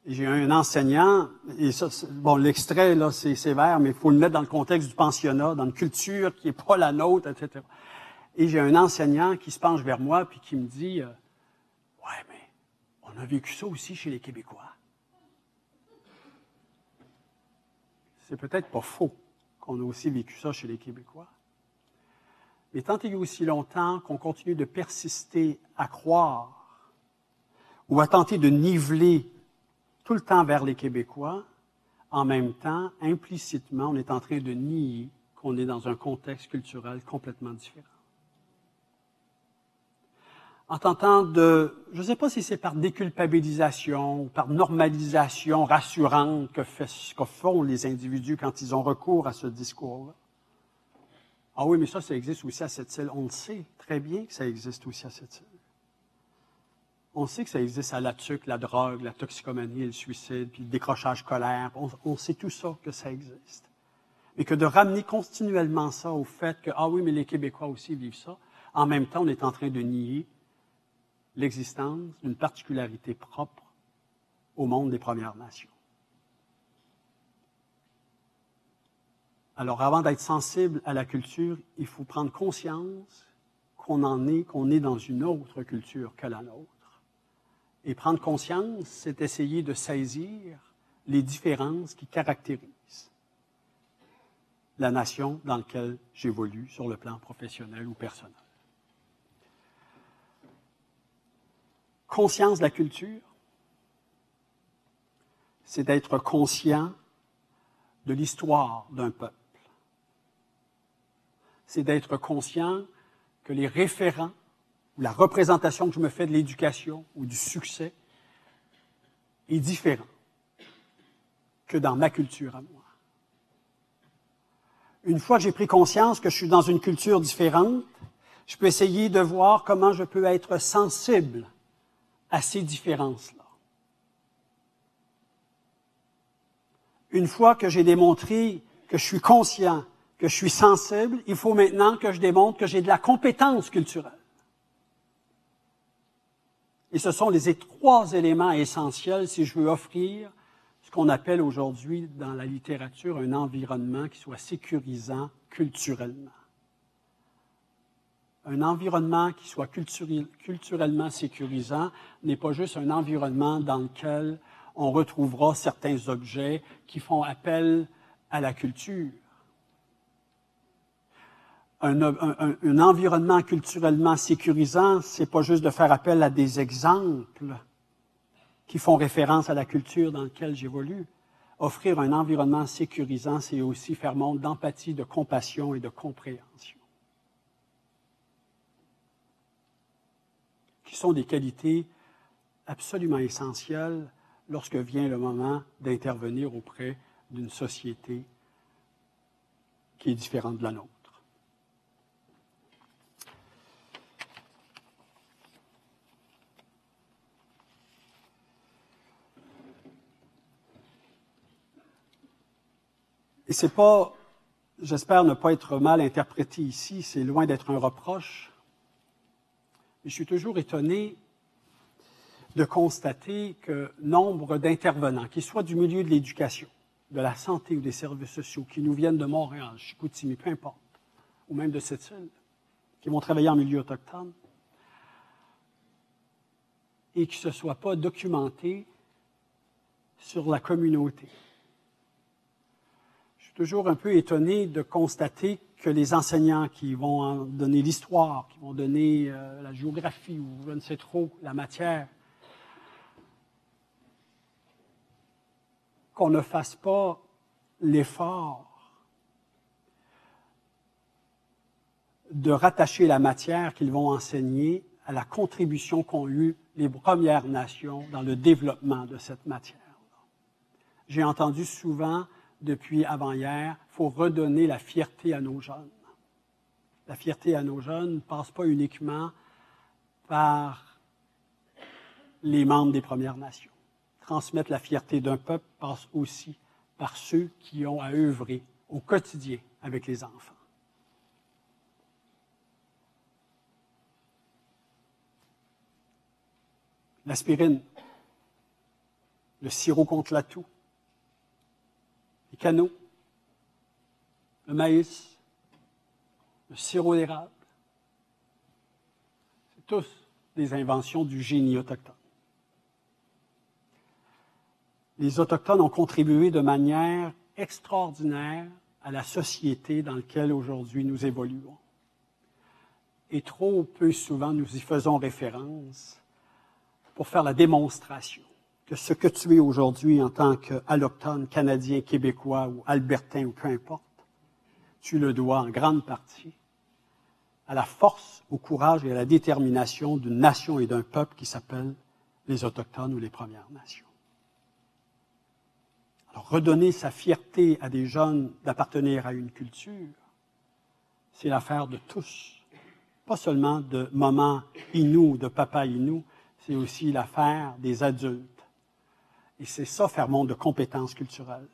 Et j'ai un enseignant, et ça, bon, l'extrait, là, c'est sévère, mais il faut le mettre dans le contexte du pensionnat, dans une culture qui n'est pas la nôtre, etc. Et j'ai un enseignant qui se penche vers moi puis qui me dit « Ouais, mais on a vécu ça aussi chez les Québécois. » C'est peut-être pas faux qu'on a aussi vécu ça chez les Québécois. Mais tant et aussi longtemps qu'on continue de persister à croire ou à tenter de niveler tout le temps vers les Québécois, en même temps, implicitement, on est en train de nier qu'on est dans un contexte culturel complètement différent. En tentant de, je ne sais pas si c'est par déculpabilisation ou par normalisation rassurante que font les individus quand ils ont recours à ce discours-là. Ah oui, mais ça existe aussi à Sept-Îles. On le sait très bien que ça existe aussi à Sept-Îles. On sait que ça existe à la tuque, la drogue, la toxicomanie, le suicide, puis le décrochage scolaire. On sait tout ça, que ça existe. Mais que de ramener continuellement ça au fait que, ah oui, mais les Québécois aussi vivent ça, en même temps, on est en train de nier l'existence d'une particularité propre au monde des Premières Nations. Alors, avant d'être sensible à la culture, il faut prendre conscience qu'on est dans une autre culture que la nôtre. Et prendre conscience, c'est essayer de saisir les différences qui caractérisent la nation dans laquelle j'évolue sur le plan professionnel ou personnel. Conscience de la culture, c'est d'être conscient de l'histoire d'un peuple. C'est d'être conscient que les référents ou la représentation que je me fais de l'éducation ou du succès est différent que dans ma culture à moi. Une fois que j'ai pris conscience que je suis dans une culture différente, je peux essayer de voir comment je peux être sensible à ces différences-là. Une fois que j'ai démontré que je suis conscient, que je suis sensible, il faut maintenant que je démontre que j'ai de la compétence culturelle. Et ce sont les trois éléments essentiels si je veux offrir ce qu'on appelle aujourd'hui dans la littérature un environnement qui soit sécurisant culturellement. Un environnement qui soit culturellement sécurisant n'est pas juste un environnement dans lequel on retrouvera certains objets qui font appel à la culture. Un environnement culturellement sécurisant, c'est pas juste de faire appel à des exemples qui font référence à la culture dans laquelle j'évolue. Offrir un environnement sécurisant, c'est aussi faire montre d'empathie, de compassion et de compréhension, qui sont des qualités absolument essentielles lorsque vient le moment d'intervenir auprès d'une société qui est différente de la nôtre. Et c'est pas, j'espère ne pas être mal interprété ici, c'est loin d'être un reproche. Mais je suis toujours étonné de constater que nombre d'intervenants, qu'ils soient du milieu de l'éducation, de la santé ou des services sociaux, qui nous viennent de Montréal, Chicoutimi, peu importe, ou même de Sept-Îles, qui vont travailler en milieu autochtone, et qui ne se soient pas documentés sur la communauté. Je suis toujours un peu étonné de constater que les enseignants qui vont donner l'histoire, qui vont donner la géographie ou je ne sais trop, la matière, qu'on ne fasse pas l'effort de rattacher la matière qu'ils vont enseigner à la contribution qu'ont eue les Premières Nations dans le développement de cette matière. J'ai entendu souvent, depuis avant-hier, il faut redonner la fierté à nos jeunes. La fierté à nos jeunes ne passe pas uniquement par les membres des Premières Nations. Transmettre la fierté d'un peuple passe aussi par ceux qui ont à œuvrer au quotidien avec les enfants. L'aspirine, le sirop contre la toux, les canots, le maïs, le sirop d'érable, c'est tous des inventions du génie autochtone. Les Autochtones ont contribué de manière extraordinaire à la société dans laquelle aujourd'hui nous évoluons. Et trop peu souvent nous y faisons référence pour faire la démonstration que ce que tu es aujourd'hui en tant qu'allochtone, canadien, québécois ou albertain ou peu importe, tu le dois en grande partie à la force, au courage et à la détermination d'une nation et d'un peuple qui s'appelle les Autochtones ou les Premières Nations. Alors, redonner sa fierté à des jeunes d'appartenir à une culture, c'est l'affaire de tous. Pas seulement de maman Inou, de papa Inou, c'est aussi l'affaire des adultes. Et c'est ça faire montre de compétences culturelles.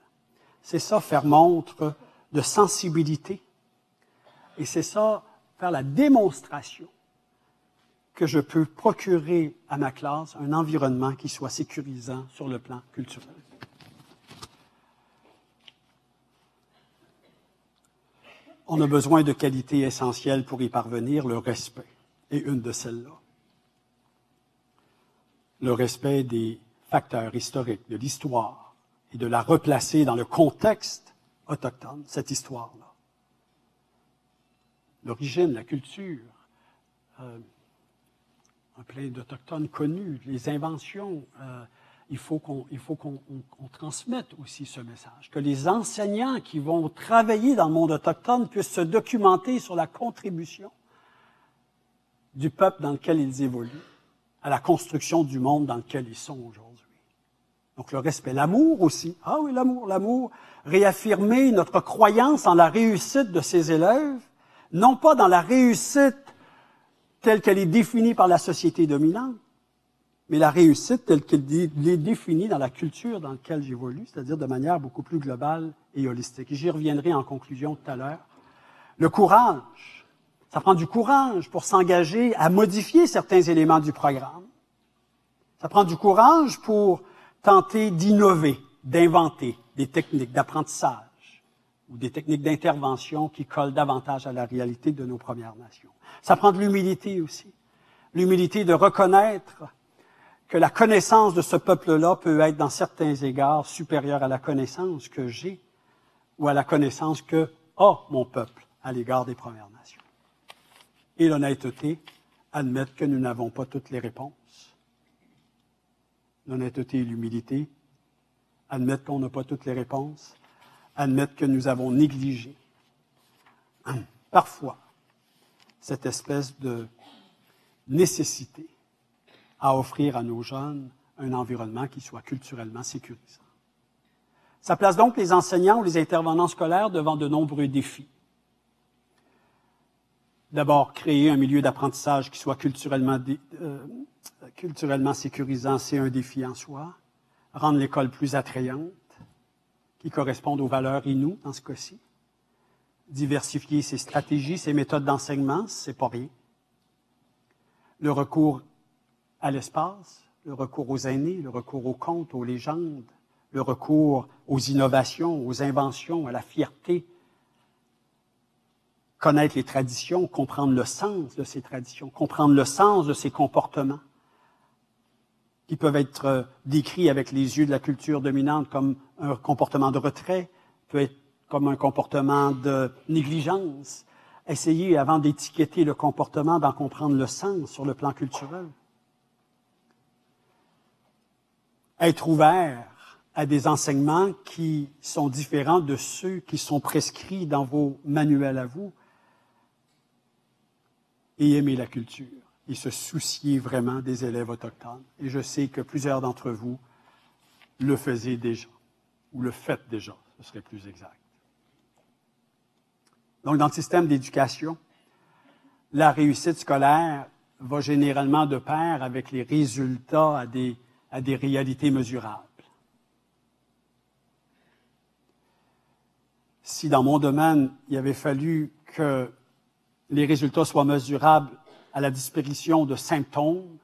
C'est ça faire montre de sensibilité. Et c'est ça faire la démonstration que je peux procurer à ma classe un environnement qui soit sécurisant sur le plan culturel. On a besoin de qualités essentielles pour y parvenir, le respect est une de celles-là. Le respect des facteurs historiques, de l'histoire, et de la replacer dans le contexte autochtone, cette histoire-là. L'origine, la culture, un plein d'Autochtones connus, les inventions, il faut qu'on transmette aussi ce message, que les enseignants qui vont travailler dans le monde autochtone puissent se documenter sur la contribution du peuple dans lequel ils évoluent, à la construction du monde dans lequel ils sont aujourd'hui. Donc le respect, l'amour aussi. Ah oui, l'amour. Réaffirmer notre croyance en la réussite de ces élèves, non pas dans la réussite telle qu'elle est définie par la société dominante, mais la réussite telle qu'elle est définie dans la culture dans laquelle j'évolue, c'est-à-dire de manière beaucoup plus globale et holistique. Et j'y reviendrai en conclusion tout à l'heure. Le courage. Ça prend du courage pour s'engager à modifier certains éléments du programme. Ça prend du courage pour tenter d'innover, d'inventer des techniques d'apprentissage ou des techniques d'intervention qui collent davantage à la réalité de nos Premières Nations. Ça prend de l'humilité aussi. L'humilité de reconnaître que la connaissance de ce peuple-là peut être, dans certains égards, supérieure à la connaissance que j'ai ou à la connaissance que a mon peuple à l'égard des Premières Nations. Et l'honnêteté, admettre que nous n'avons pas toutes les réponses. L'honnêteté et l'humilité, admettre qu'on n'a pas toutes les réponses, admettre que nous avons négligé, parfois, cette espèce de nécessité à offrir à nos jeunes un environnement qui soit culturellement sécurisant. Ça place donc les enseignants ou les intervenants scolaires devant de nombreux défis. D'abord, créer un milieu d'apprentissage qui soit culturellement sécurisant, c'est un défi en soi. Rendre l'école plus attrayante, qui corresponde aux valeurs inoues dans ce cas-ci. Diversifier ses stratégies, ses méthodes d'enseignement, c'est pas rien. Le recours à l'espace, le recours aux aînés, le recours aux contes, aux légendes, le recours aux innovations, aux inventions, à la fierté. Connaître les traditions, comprendre le sens de ces traditions, comprendre le sens de ces comportements qui peuvent être décrits avec les yeux de la culture dominante comme un comportement de retrait, peut être comme un comportement de négligence. Essayer, avant d'étiqueter le comportement, d'en comprendre le sens sur le plan culturel. Être ouvert à des enseignements qui sont différents de ceux qui sont prescrits dans vos manuels à vous. Et aimer la culture et se soucier vraiment des élèves autochtones. Et je sais que plusieurs d'entre vous le faisaient déjà, ou le faites déjà, ce serait plus exact. Donc, dans le système d'éducation, la réussite scolaire va généralement de pair avec les résultats à des réalités mesurables. Si dans mon domaine, il avait fallu que les résultats soient mesurables à la disparition de symptômes,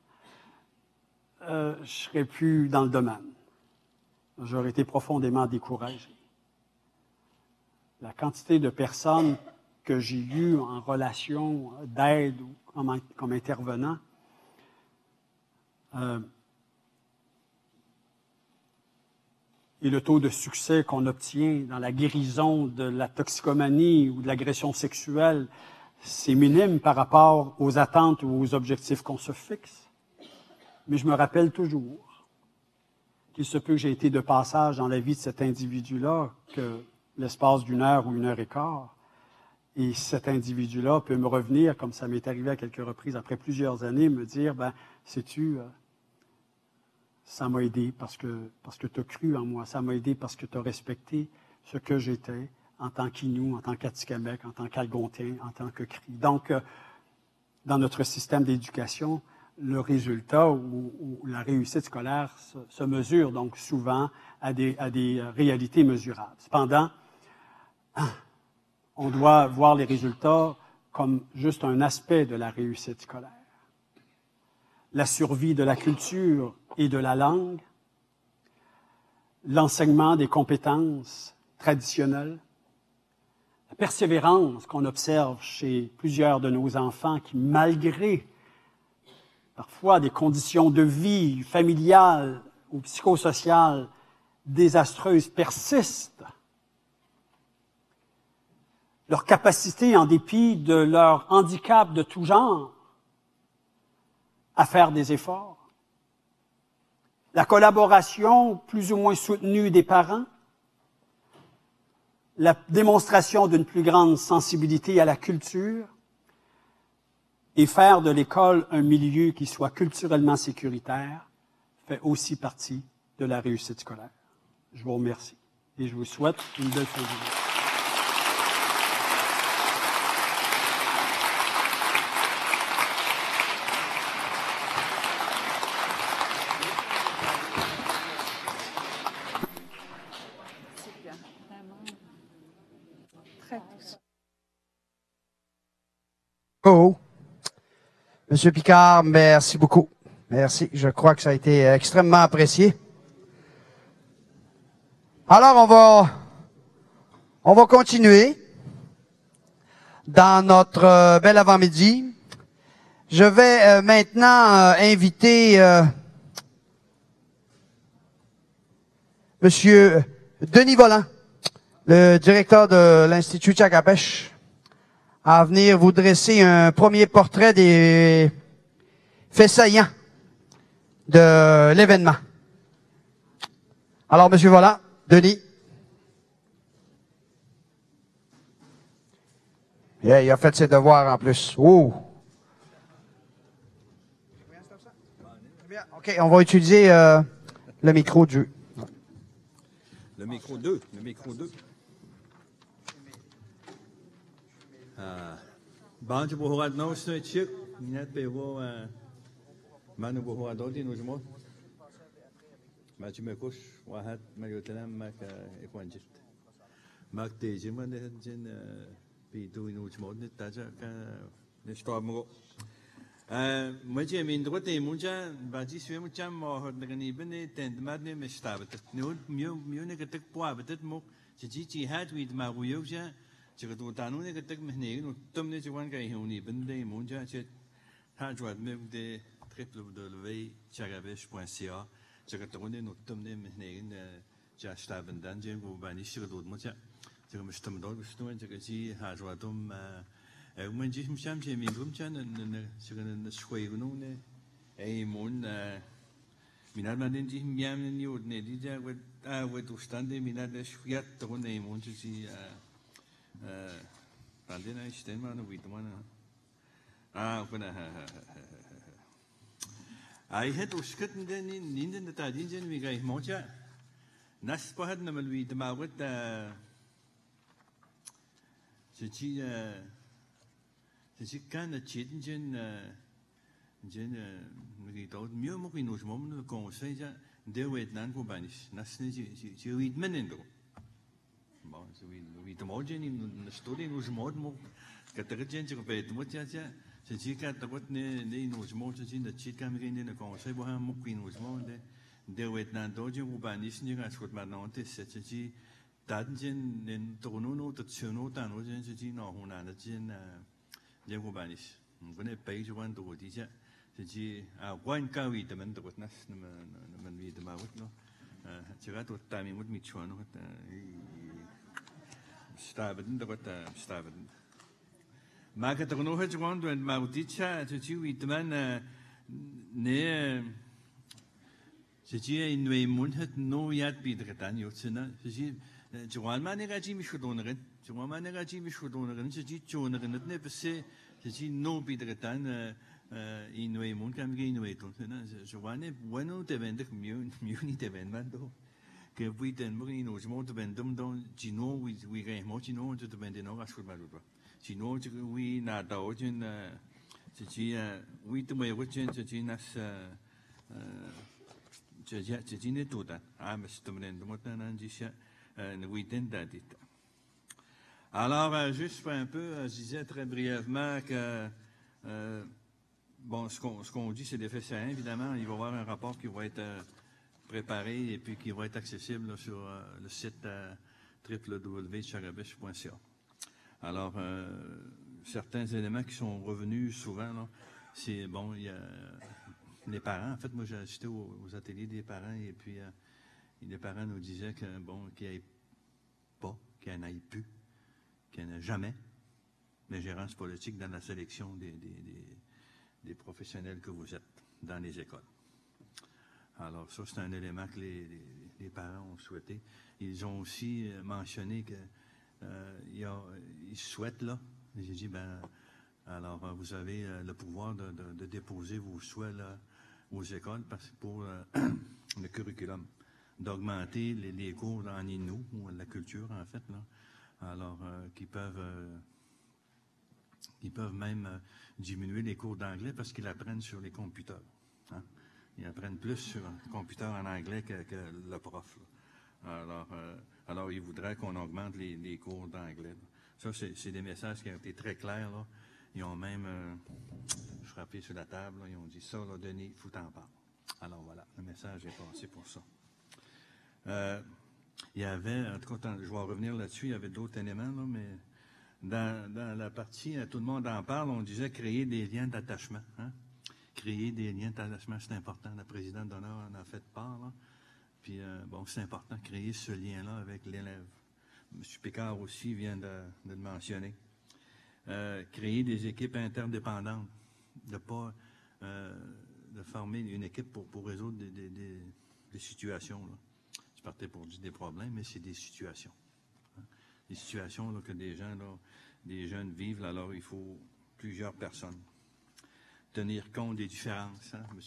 je ne serais plus dans le domaine. J'aurais été profondément découragé. La quantité de personnes que j'ai eues en relation d'aide ou comme intervenant, et le taux de succès qu'on obtient dans la guérison de la toxicomanie ou de l'agression sexuelle, c'est minime par rapport aux attentes ou aux objectifs qu'on se fixe. Mais je me rappelle toujours qu'il se peut que j'ai été de passage dans la vie de cet individu-là, que l'espace d'1 heure ou 1 heure et quart, et cet individu-là peut me revenir, comme ça m'est arrivé à quelques reprises après plusieurs années, me dire, sais-tu, ça m'a aidé parce que tu as cru en moi, ça m'a aidé parce que tu as respecté ce que j'étais en tant qu'Innu, en tant qu'Atikamekw, en tant qu'Algonquin, en tant que Cri. Donc, dans notre système d'éducation, le résultat ou la réussite scolaire se mesure donc souvent à des réalités mesurables. Cependant, on doit voir les résultats comme juste un aspect de la réussite scolaire. La survie de la culture et de la langue, l'enseignement des compétences traditionnelles, la persévérance qu'on observe chez plusieurs de nos enfants qui, malgré parfois des conditions de vie familiales ou psychosociales désastreuses, persistent. Leur capacité, en dépit de leur handicap de tout genre, à faire des efforts. La collaboration plus ou moins soutenue des parents, la démonstration d'une plus grande sensibilité à la culture et faire de l'école un milieu qui soit culturellement sécuritaire fait aussi partie de la réussite scolaire. Je vous remercie et je vous souhaite une belle fin de journée. Oh. Monsieur Picard, merci beaucoup. Merci. Je crois que ça a été extrêmement apprécié. Alors, on va continuer dans notre bel avant-midi. Je vais maintenant inviter Monsieur Denis Vollant, le directeur de l'Institut Tchakapèche, à venir vous dresser un premier portrait des faits saillants de l'événement. Alors, Monsieur Vollant, Denis. Yeah, il a fait ses devoirs en plus. Oh! Bien, OK, on va utiliser le micro du... Le micro 2. Banjo bohorat no snoit chik, minat bevo manu bohorat dodi no jmo. Machu mekush wahat mayotelam mak ekwanjit. Mak teje man de jen pitu no jmo ne taja ka ne stormo. Maje min drote munja baji swe mucham mo hot ngani bene tent madne me stabat. No mio ne ketek poa betet mo ji hat wit maguyoja. Jika tanu ne ketek mehne no tumne jwan kai huni bende munja chet ha jwad me de www.tchakapèche.ca jika tone no tumne mehne ja staben dan jen go bani shigdod mocha jika mishtam dog shtuan jika ji ha jwadum men ji msham je min gum chan ne jika ne shwei no ne mun minad man ji miam ne yod ne di ja wet ustaande minad shwiat tone mun ji Bandina is stemmen with one. I had to scutten then in the Tadinjan, we got Mocha. Naspa had number with the Mawet, the kind of cheating Jen, we told Mumoki knows moment of conversation, they wait none for banish. Nasni, she read men in the we the margin in the story was more categories of bed. What ya? She got the what ne was more in the cheat coming in the conversation. Mukin was more they wait not dodging Ubanis, you guys would not notice such a G. Tadjin in Tonuno to Tsuno, and was in Gino, Hunanajin, Jagubanis. When a page one to what is it? G. One carry the mental witness, the read the Mawitno. Chirato timing with me, Chuan. Staben, the what staben. Market of no hedge one and Mauticha to chew with the man near Sijia in Way Moon had no yet be the Catan Yotsina. Joan Manega Jimmy should own it. Joan Manega Jimmy should own it. She joined and never say that she no be the Catan in Way Moon can gain weight on Joanne. Bueno, the vendor muni the vendor. que vous êtes nous nous te vendons dans Gino oui réellement Gino te vendons à ce moment là Gino oui na tao une c'est oui te me retient c'est nas c'est une tout ah mais c'est me vendons maintenant dit oui t'endit. Alors juste un peu je disais très brièvement que bon ce qu'on dit c'est des faits sains évidemment il va y avoir un rapport qui va être préparé et puis qui va être accessible là, sur le site www.charabiche.ca. Alors, certains éléments qui sont revenus souvent, là, c'est, bon, il y a les parents. En fait, moi, j'ai assisté aux ateliers des parents et puis les parents nous disaient que, bon, qu'il n'y ait pas, qu'il n'y en ait plus, qu'il n'y en ait jamais d'ingérence politique dans la sélection des professionnels que vous êtes dans les écoles. Alors, ça, c'est un élément que les parents ont souhaité. Ils ont aussi mentionné qu'ils souhaitent, là. J'ai dit, ben, alors, vous avez le pouvoir de déposer vos souhaits, là, aux écoles pour le curriculum, d'augmenter les cours en Innu, ou la culture, en fait, là. Alors, qui peuvent même diminuer les cours d'anglais parce qu'ils apprennent sur les computers. Hein? Ils apprennent plus sur un computer en anglais que le prof. Alors, ils voudraient qu'on augmente les cours d'anglais. Ça, c'est des messages qui ont été très clairs. Là. Ils ont même frappé sur la table. Là. Ils ont dit ça, là, Denis, il faut t'en parler. Alors voilà, le message est passé pour ça. Il y avait, en tout cas, je vais revenir là-dessus, il y avait d'autres éléments, là, mais dans la partie « Tout le monde en parle », on disait créer des liens d'attachement. Hein? Créer des liens d'attachement, c'est important. La présidente d'honneur en a fait part, là. Puis, bon, c'est important de créer ce lien-là avec l'élève. M. Picard aussi vient de le mentionner. Créer des équipes interdépendantes. De former une équipe pour résoudre des situations. Là. Je partais pour dire des problèmes, mais c'est des situations. Hein? Des situations là, que des jeunes vivent, là, alors il faut plusieurs personnes. Tenir compte des différences, hein, M.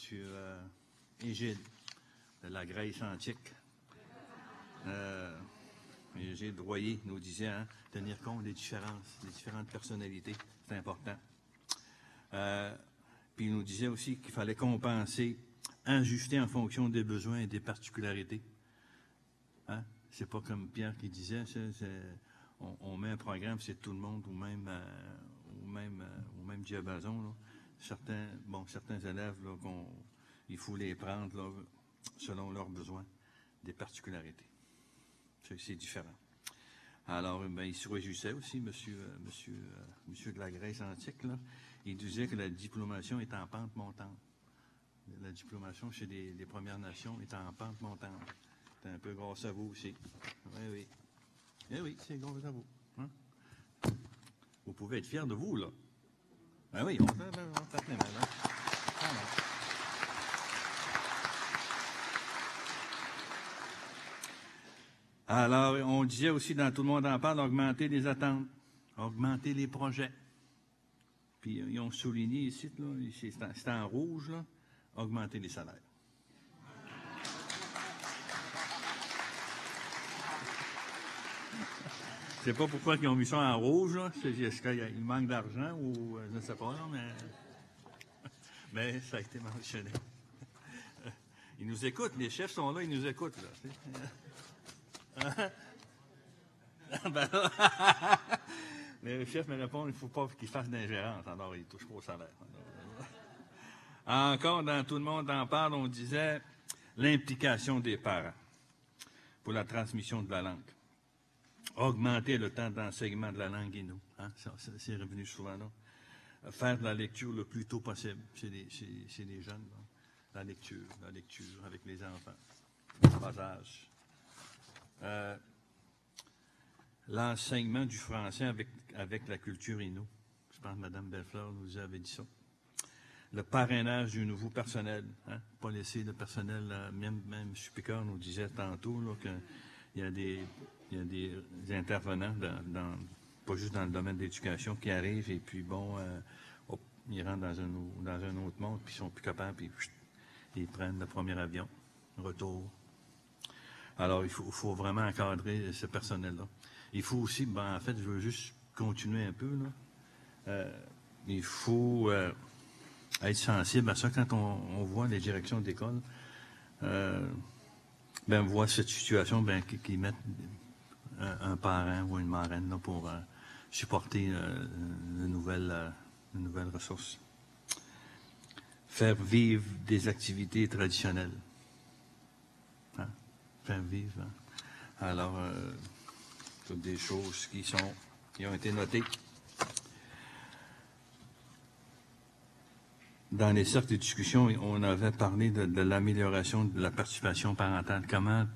Égide, de la Grèce antique. Égide Royer nous disait, hein, tenir compte des différences, des différentes personnalités, c'est important. Puis il nous disait aussi qu'il fallait compenser, ajuster en fonction des besoins et des particularités. Hein? C'est pas comme Pierre qui disait, on met un programme, c'est tout le monde au même diapason, là. Certains élèves, là, il faut les prendre là, selon leurs besoins, des particularités. C'est différent. Alors, ben, il se réjouissait aussi, monsieur de la Grèce antique, là. Il disait que la diplomation est en pente montante. La diplomation chez les Premières Nations est en pente montante. C'est un peu grâce à vous aussi. Oui. Eh oui, c'est grâce à vous. Hein? Vous pouvez être fiers de vous, là. Ben oui, on tape les mains, hein? Alors, on disait aussi, dans Tout le monde en parle, augmenter les attentes, augmenter les projets. Puis, ils ont souligné ici, là, c'est en rouge, là, augmenter les salaires. Je ne sais pas pourquoi ils ont mis ça en rouge, là. Est-ce qu'il manque d'argent ou je ne sais pas, là, mais ça a été mentionné. Ils nous écoutent, les chefs sont là, ils nous écoutent, là. Ben là, les chefs me répondent, il ne faut pas qu'ils fassent d'ingérence, alors ils ne touchent pas au salaire. Encore, dans Tout le monde en parle, on disait l'implication des parents pour la transmission de la langue. Augmenter le temps d'enseignement de la langue Innu. Hein? C'est revenu souvent là. Faire de la lecture le plus tôt possible chez les jeunes. Là. La lecture avec les enfants. Bas âge. L'enseignement du français avec la culture Innu. Je pense que Mme Bellefleur nous avait dit ça. Le parrainage du nouveau personnel. Hein? Pas laisser le personnel, même M. Picard nous disait tantôt là, qu'il y a des intervenants, pas juste dans le domaine de l'éducation, qui arrivent et puis bon, ils rentrent dans un autre monde, puis ils sont plus capables, puis ils prennent le premier avion. Retour. Alors, il faut vraiment encadrer ce personnel-là. Il faut aussi, en fait, je veux juste continuer un peu, là. Il faut être sensible à ça quand on voit les directions d'école. On voit cette situation, qui mettent un parent ou une marraine là, pour supporter de nouvelles ressources. Faire vivre des activités traditionnelles. Hein? Faire vivre. Hein? Alors, toutes des choses qui ont été notées. Dans les cercles de discussion, on avait parlé de l'amélioration de la participation parentale. Comment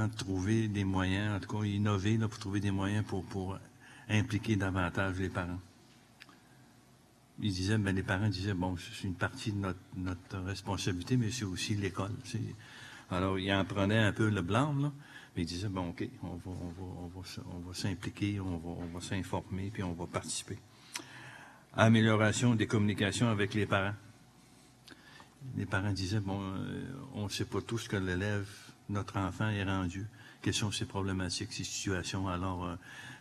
trouver des moyens, en tout cas innover là, pour trouver des moyens pour impliquer davantage les parents. Ils disaient, les parents disaient, c'est une partie de notre responsabilité, mais c'est aussi l'école. Alors, ils en prenaient un peu le blâme, là, mais ils disaient, OK, on va s'impliquer, on va s'informer, puis on va participer. Amélioration des communications avec les parents. Les parents disaient, on ne sait pas tout ce que l'élève, notre enfant est rendu, quelles sont ses problématiques, ses situations. Alors,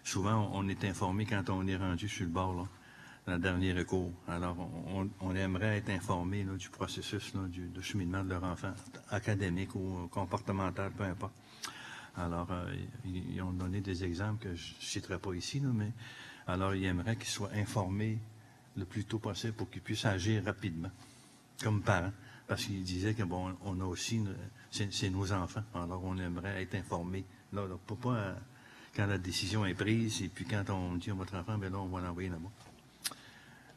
souvent, on est informé quand on est rendu sur le bord, là, dans le dernier recours. Alors, on aimerait être informé là, du processus là, de cheminement de leur enfant, académique ou comportemental, peu importe. Alors, ils ont donné des exemples que je ne citerai pas ici, là, mais alors, ils aimeraient qu'ils soient informés le plus tôt possible pour qu'ils puissent agir rapidement, comme parents. Parce qu'ils disaient que, on a aussi, c'est nos enfants, alors on aimerait être informés. Là, pas quand la décision est prise, et puis quand on dit à votre enfant, là, on va l'envoyer là-bas.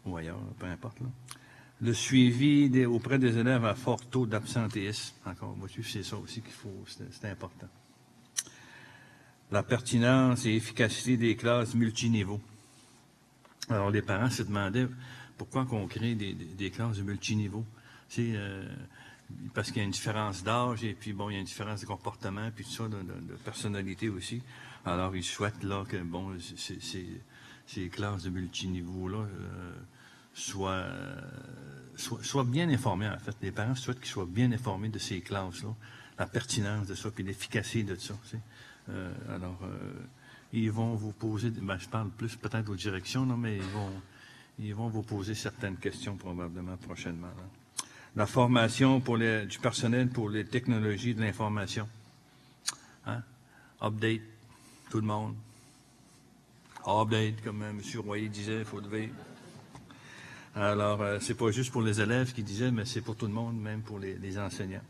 Ou ailleurs, peu importe. Là. Le suivi auprès des élèves à fort taux d'absentéisme. Encore, c'est ça aussi qu'il faut, c'est important. La pertinence et efficacité des classes multiniveaux. Alors, les parents se demandaient pourquoi on crée des classes de multiniveaux. C'est parce qu'il y a une différence d'âge et puis, il y a une différence de comportement, puis tout ça, de personnalité aussi. Alors, ils souhaitent, là, que, ces classes de multiniveaux-là soient bien informés, en fait. Les parents souhaitent qu'ils soient bien informés de ces classes-là, la pertinence de ça, puis l'efficacité de ça. Ils vont vous poser, je parle plus peut-être aux directions, non, mais ils vont vous poser certaines questions probablement prochainement. Là. La formation du personnel pour les technologies de l'information. Hein? Update, tout le monde. Update, comme M. Royer disait, il faut lever. Alors, c'est pas juste pour les élèves qui disaient, mais c'est pour tout le monde, même pour les enseignants.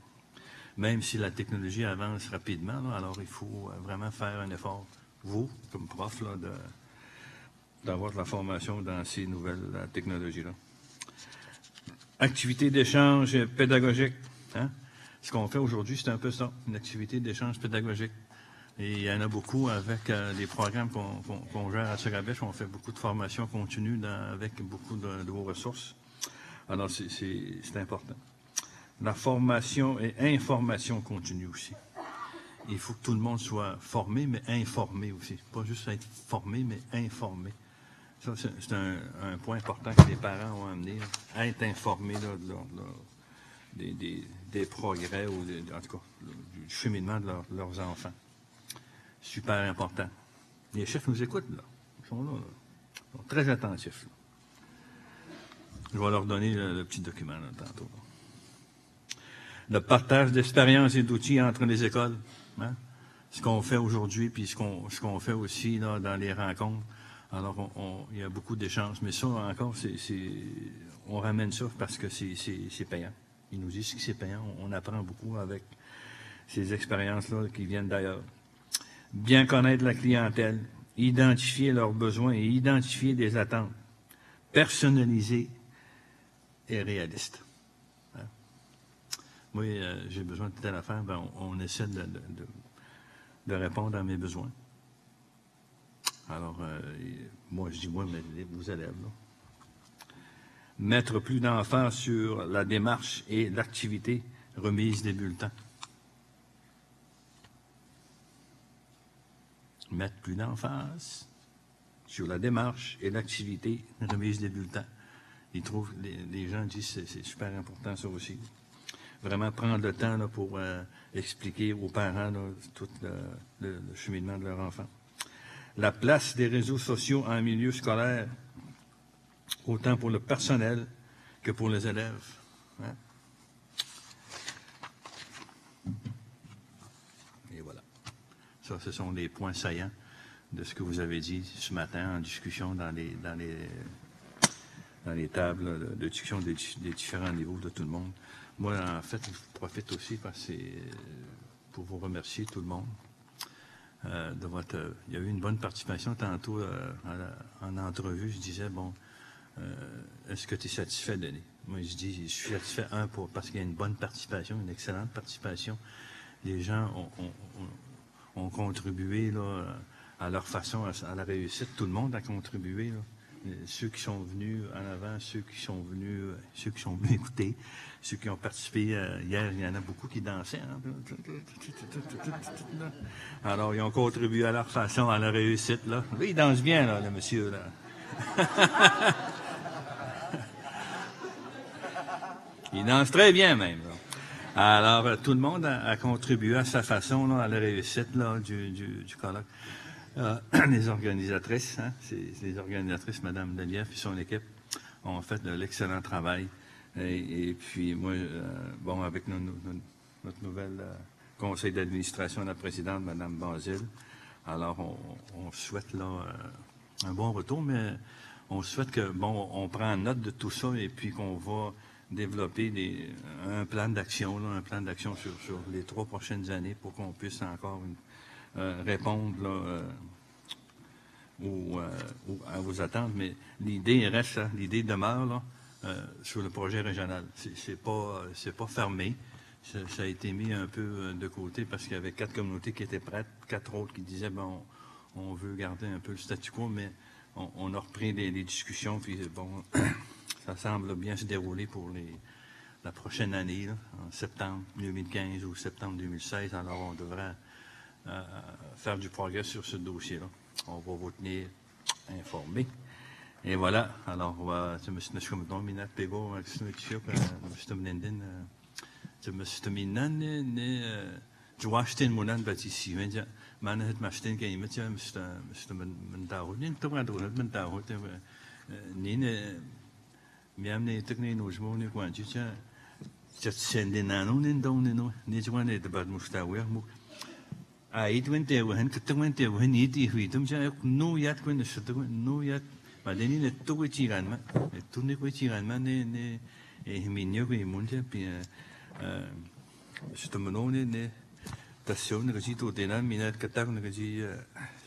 Même si la technologie avance rapidement, là, alors il faut vraiment faire un effort, vous, comme prof, là, d'avoir de la formation dans ces nouvelles technologies-là. Activité d'échange pédagogique. Hein? Ce qu'on fait aujourd'hui, c'est un peu ça, une activité d'échange pédagogique. Et il y en a beaucoup avec les programmes qu'on gère à Surabesh. On fait beaucoup de formations continues avec beaucoup de vos ressources. Alors, c'est important. La formation et information continue aussi. Il faut que tout le monde soit formé, mais informé aussi. Pas juste être formé, mais informé. Ça, c'est un point important que les parents ont amené. Être informés là, des progrès, ou en tout cas, du cheminement de leurs enfants. Super important. Les chefs nous écoutent, là. Ils sont là. Ils sont très attentifs. Là. Je vais leur donner le petit document là, tantôt. Le partage d'expériences et d'outils entre les écoles. Hein? Ce qu'on fait aujourd'hui, puis ce qu'on fait aussi là, dans les rencontres. Alors, il y a beaucoup d'échanges. Mais ça, encore, on ramène ça parce que c'est payant. Ils nous disent que c'est payant. On apprend beaucoup avec ces expériences-là qui viennent d'ailleurs. Bien connaître la clientèle, identifier leurs besoins et identifier des attentes. Personnalisées et réalistes. Hein? Moi, j'ai besoin de telle affaire, on essaie de répondre à mes besoins. Alors, moi, je dis moi, mais vos élèves, là. Mettre plus d'emphase sur la démarche et l'activité, remise des bulletins. Mettre plus d'emphase sur la démarche et l'activité, remise des bulletins. Les gens disent que c'est super important, ça aussi. vraiment prendre le temps là, pour expliquer aux parents là, tout le cheminement de leur enfant. La place des réseaux sociaux en milieu scolaire, autant pour le personnel que pour les élèves. Hein? Et voilà. Ça, ce sont les points saillants de ce que vous avez dit ce matin en discussion dans les tables de discussion des différents niveaux de tout le monde. Moi, en fait, je profite aussi parce que pour vous remercier tout le monde. De votre, il y a eu une bonne participation tantôt en entrevue. Je disais, bon, est-ce que tu es satisfait, Denis? Moi, je dis, je suis satisfait, parce qu'il y a une bonne participation, une excellente participation. Les gens ont contribué là, à leur façon à la réussite. Tout le monde a contribué. Là. Ceux qui sont venus en avant, ceux qui sont venus écouter, ceux qui ont participé hier, il y en a beaucoup qui dansaient. Hein? Alors, ils ont contribué à leur façon, à la réussite. Là. Lui, il danse bien, là, le monsieur. Là. Il danse très bien, même. Là. Alors, tout le monde a contribué à sa façon là, à la réussite là, du colloque. Les organisatrices, hein, les organisatrices, Mme Delieff et son équipe, ont fait de l'excellent travail. Et puis, moi, bon, avec notre nouvelle conseil d'administration, la présidente, Mme Basile, alors on souhaite là un bon retour, mais on souhaite que, bon, on prend note de tout ça et puis qu'on va développer un plan d'action sur les 3 prochaines années pour qu'on puisse encore répondre là, à vos attentes, mais l'idée reste, hein, l'idée demeure là, sur le projet régional. C'est pas fermé. Ça a été mis un peu de côté parce qu'il y avait 4 communautés qui étaient prêtes, 4 autres qui disaient bon, on veut garder un peu le statu quo, mais on a repris les discussions, puis bon, ça semble bien se dérouler pour la prochaine année, là, en septembre 2015 ou septembre 2016. Alors on devrait faire du progrès sur ce dossier-là. On va vous tenir informés. Et voilà. Alors, on va... Ai twin te wen kitwen te wen iti huitum ja no yat kwen no yat madeni ne to chiran ma tu ne chiran ma ne minyo ko imunja pi stomone ne tasyon ne to denan minat katak ne ji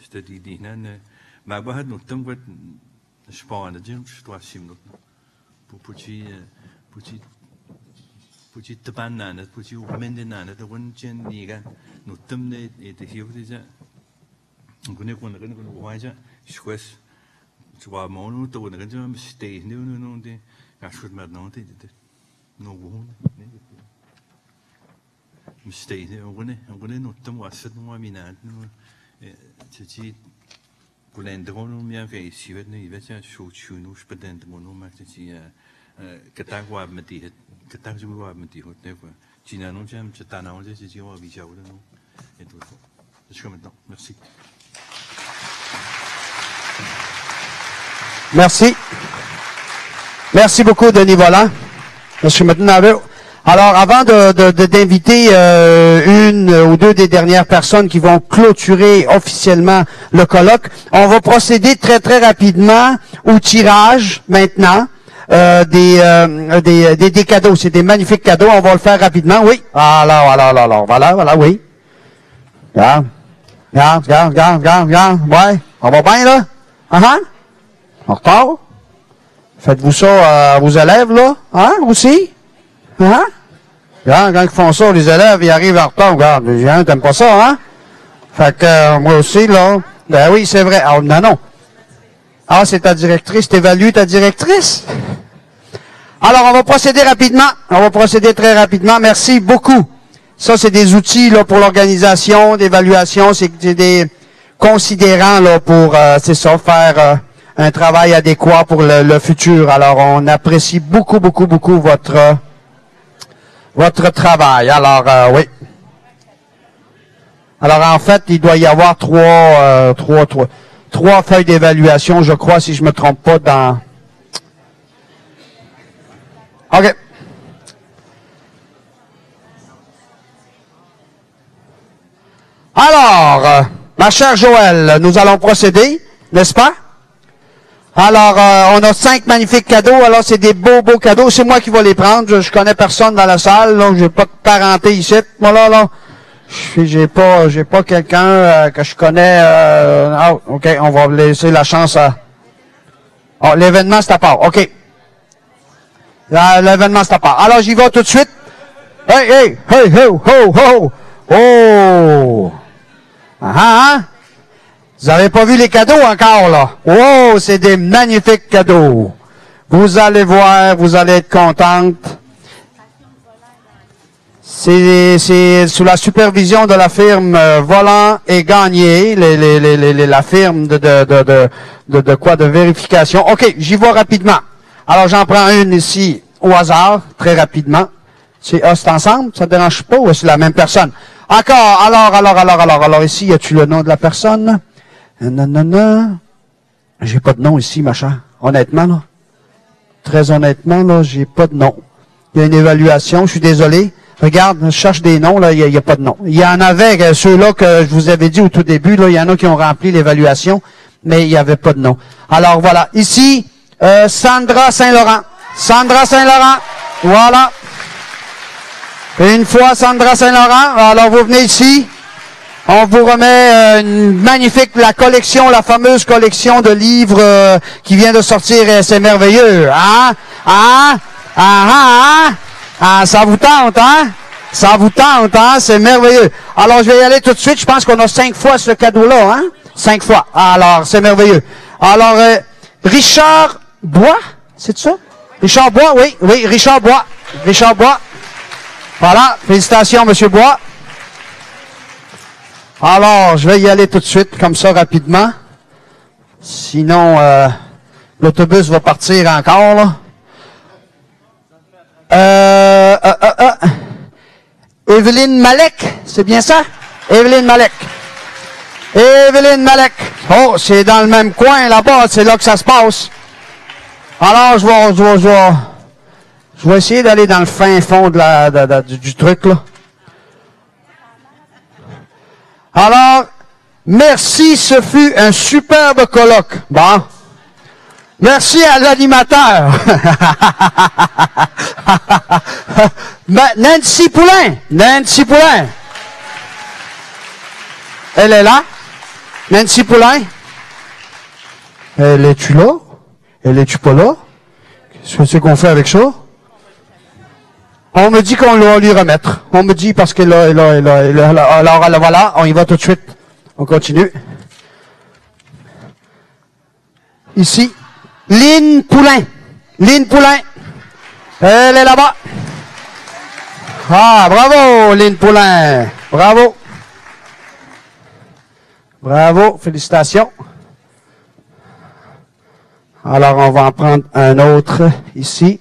stadi dinan ma ba had no tum kwet spawn jim sto sim no puchi tapanna ne puchi mendena ne to wen chen ni ga no temne et te hiu de ja ngune ko ngene ko wa ja skwes twa monu to ngene ja stay no de ga schut met no de no wo ne stay ngune no tem wa set no mina no ti kulendro no mia ve si vet ne vet ja sho chu no spedent no ma ti katagwa met die katagwa met die hot ne ko China non j'aime c'est un ange c'est dire visa ou non et tout ça jusqu'à maintenant merci Merci beaucoup Denis Vollant. Monsieur maintenant alors avant d'inviter une ou deux des dernières personnes qui vont clôturer officiellement le colloque, on va procéder très très rapidement au tirage maintenant. Des cadeaux, c'est des magnifiques cadeaux, on va le faire rapidement, oui. Alors, voilà, oui. Regarde, ouais, on va bien, là? En retard? Faites-vous ça à vos élèves, là? Aussi? Quand ils font ça, les élèves, ils arrivent en retard, regarde, t'aimes pas ça, hein? Fait que, moi aussi, là, ben oui, c'est vrai. Non. C'est ta directrice, t'évalues ta directrice? Alors, on va procéder rapidement. On va procéder très rapidement. Merci beaucoup. Ça, c'est des outils là pour l'organisation, d'évaluation. C'est des considérants là pour, c'est ça, faire un travail adéquat pour le futur. Alors, on apprécie beaucoup votre Votre travail. Alors, oui. Alors, en fait, il doit y avoir trois feuilles d'évaluation, je crois, si je me trompe pas, dans... OK. Alors, ma chère Joëlle, nous allons procéder, n'est-ce pas? Alors, on a 5 magnifiques cadeaux. Alors, c'est des beaux cadeaux. C'est moi qui vais les prendre. Je connais personne dans la salle. Là, j'ai pas de parenté ici. Moi, là. J'ai pas quelqu'un que je connais. OK, on va laisser la chance à... Oh, l'événement, c'est à part. OK. L'événement, c'est à part. Alors, j'y vais tout de suite. Hey, ho! Oh! Hein? Vous avez pas vu les cadeaux encore, là? Oh, c'est des magnifiques cadeaux. Vous allez voir, vous allez être contente. C'est sous la supervision de la firme Volant et Gagné, la firme de quoi? De vérification. OK, j'y vais rapidement. Alors, j'en prends une ici, au hasard, très rapidement. C'est ensemble? Ça ne dérange pas ou c'est la même personne? Encore, alors, ici, y a-tu le nom de la personne? Non. J'ai pas de nom ici, machin. Honnêtement, là. Très honnêtement, là, j'ai pas de nom. Il y a une évaluation, je suis désolé. Regarde, je cherche des noms, là, il y a pas de nom. Il y en avait, ceux-là que je vous avais dit au tout début, là, il y en a qui ont rempli l'évaluation, mais il n'y avait pas de nom. Alors, voilà. Ici, Sandra Saint-Laurent. Sandra Saint-Laurent. Voilà. Une fois, Sandra Saint-Laurent. Alors, vous venez ici. On vous remet une magnifique, la fameuse collection de livres qui vient de sortir et c'est merveilleux. Ça vous tente, hein? Ça vous tente, hein? C'est merveilleux. Alors, je vais y aller tout de suite. Je pense qu'on a 5 fois ce cadeau-là, hein? 5 fois. Alors, c'est merveilleux. Alors, Richard Bois, c'est ça? Richard Bois, oui, Richard Bois. Richard Bois. Voilà. Félicitations, Monsieur Bois. Alors, je vais y aller tout de suite, comme ça, rapidement. Sinon, l'autobus va partir encore, là. Evelyne Malek, c'est bien ça? Evelyne Malek. Evelyne Malek. Oh, c'est dans le même coin, là-bas, c'est là que ça se passe. Alors, je vais essayer d'aller dans le fin fond du truc, là. Alors, merci, ce fut un superbe colloque. Bon. Merci à l'animateur. Nancy Poulain. Nancy Poulain. Elle est là? Nancy Poulain? Elle est-tu là? Elle est-tu pas là? Qu'est-ce que c'est qu'on fait avec ça? On me dit qu'on va lui remettre. On me dit parce que là. Alors, voilà, on y va tout de suite. On continue. Ici. Lynn Poulain. Lynn Poulain. Elle est là-bas. Ah, bravo, Lynn Poulain. Bravo. Bravo, félicitations. Alors, on va en prendre un autre ici.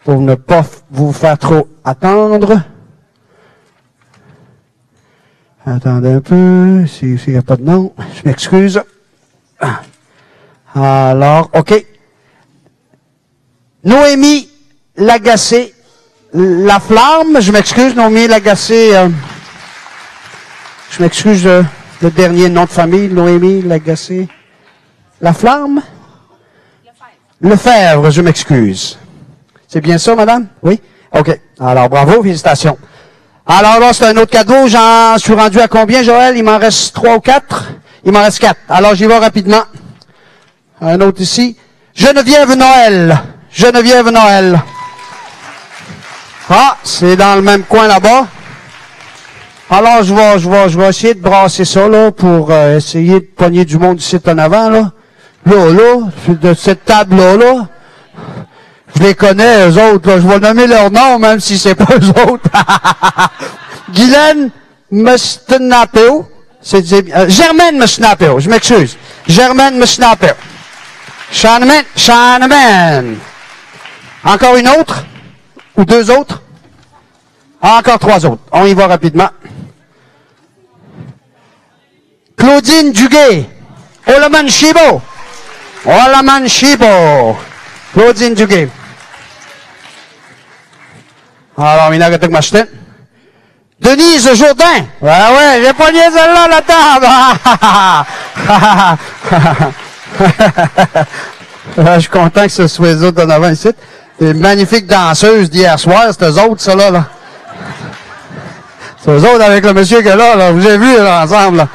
Pour ne pas vous faire trop attendre. Attendez un peu, s'il n'y a pas de nom, je m'excuse. Alors, OK. Noémie Lagacé, La Flamme, je m'excuse, Noémie Lagacé, je m'excuse, le dernier nom de famille, Noémie Lagacé, La Flamme? Lefebvre, je m'excuse. C'est bien ça, madame? Oui? OK. Alors, bravo, félicitations. Alors là, c'est un autre cadeau. J'en suis rendu à combien, Joël? Il m'en reste 3 ou 4? Il m'en reste 4. Alors, j'y vais rapidement. Un autre ici. Geneviève Noël. Geneviève Noël. Ah, c'est dans le même coin là-bas. Alors, je vais essayer de brasser ça, là, pour essayer de pogner du monde ici en avant, là. Là, de cette table-là, je les connais, eux autres, là. Je vais nommer leur nom, même si c'est pas eux autres. Guylaine Mestnapeo. Germaine Mestnapeo, je m'excuse. Germaine Mestnapeo. Shaneman. Encore une autre? Ou 2 autres? Encore 3 autres. On y va rapidement. Claudine Duguay. Olaman Shibo. Olaman Shibo. Claudine Duguay. Alors, il arrête avec ma chute. Denise Jourdain. Ouais, j'ai pogné celle-là, la table. Je suis content que ce soit les autres en avant ici. Des magnifiques danseuses d'hier soir, c'est eux autres, ça là. C'est eux autres avec le monsieur qui est là. Vous avez vu, là, ensemble, là.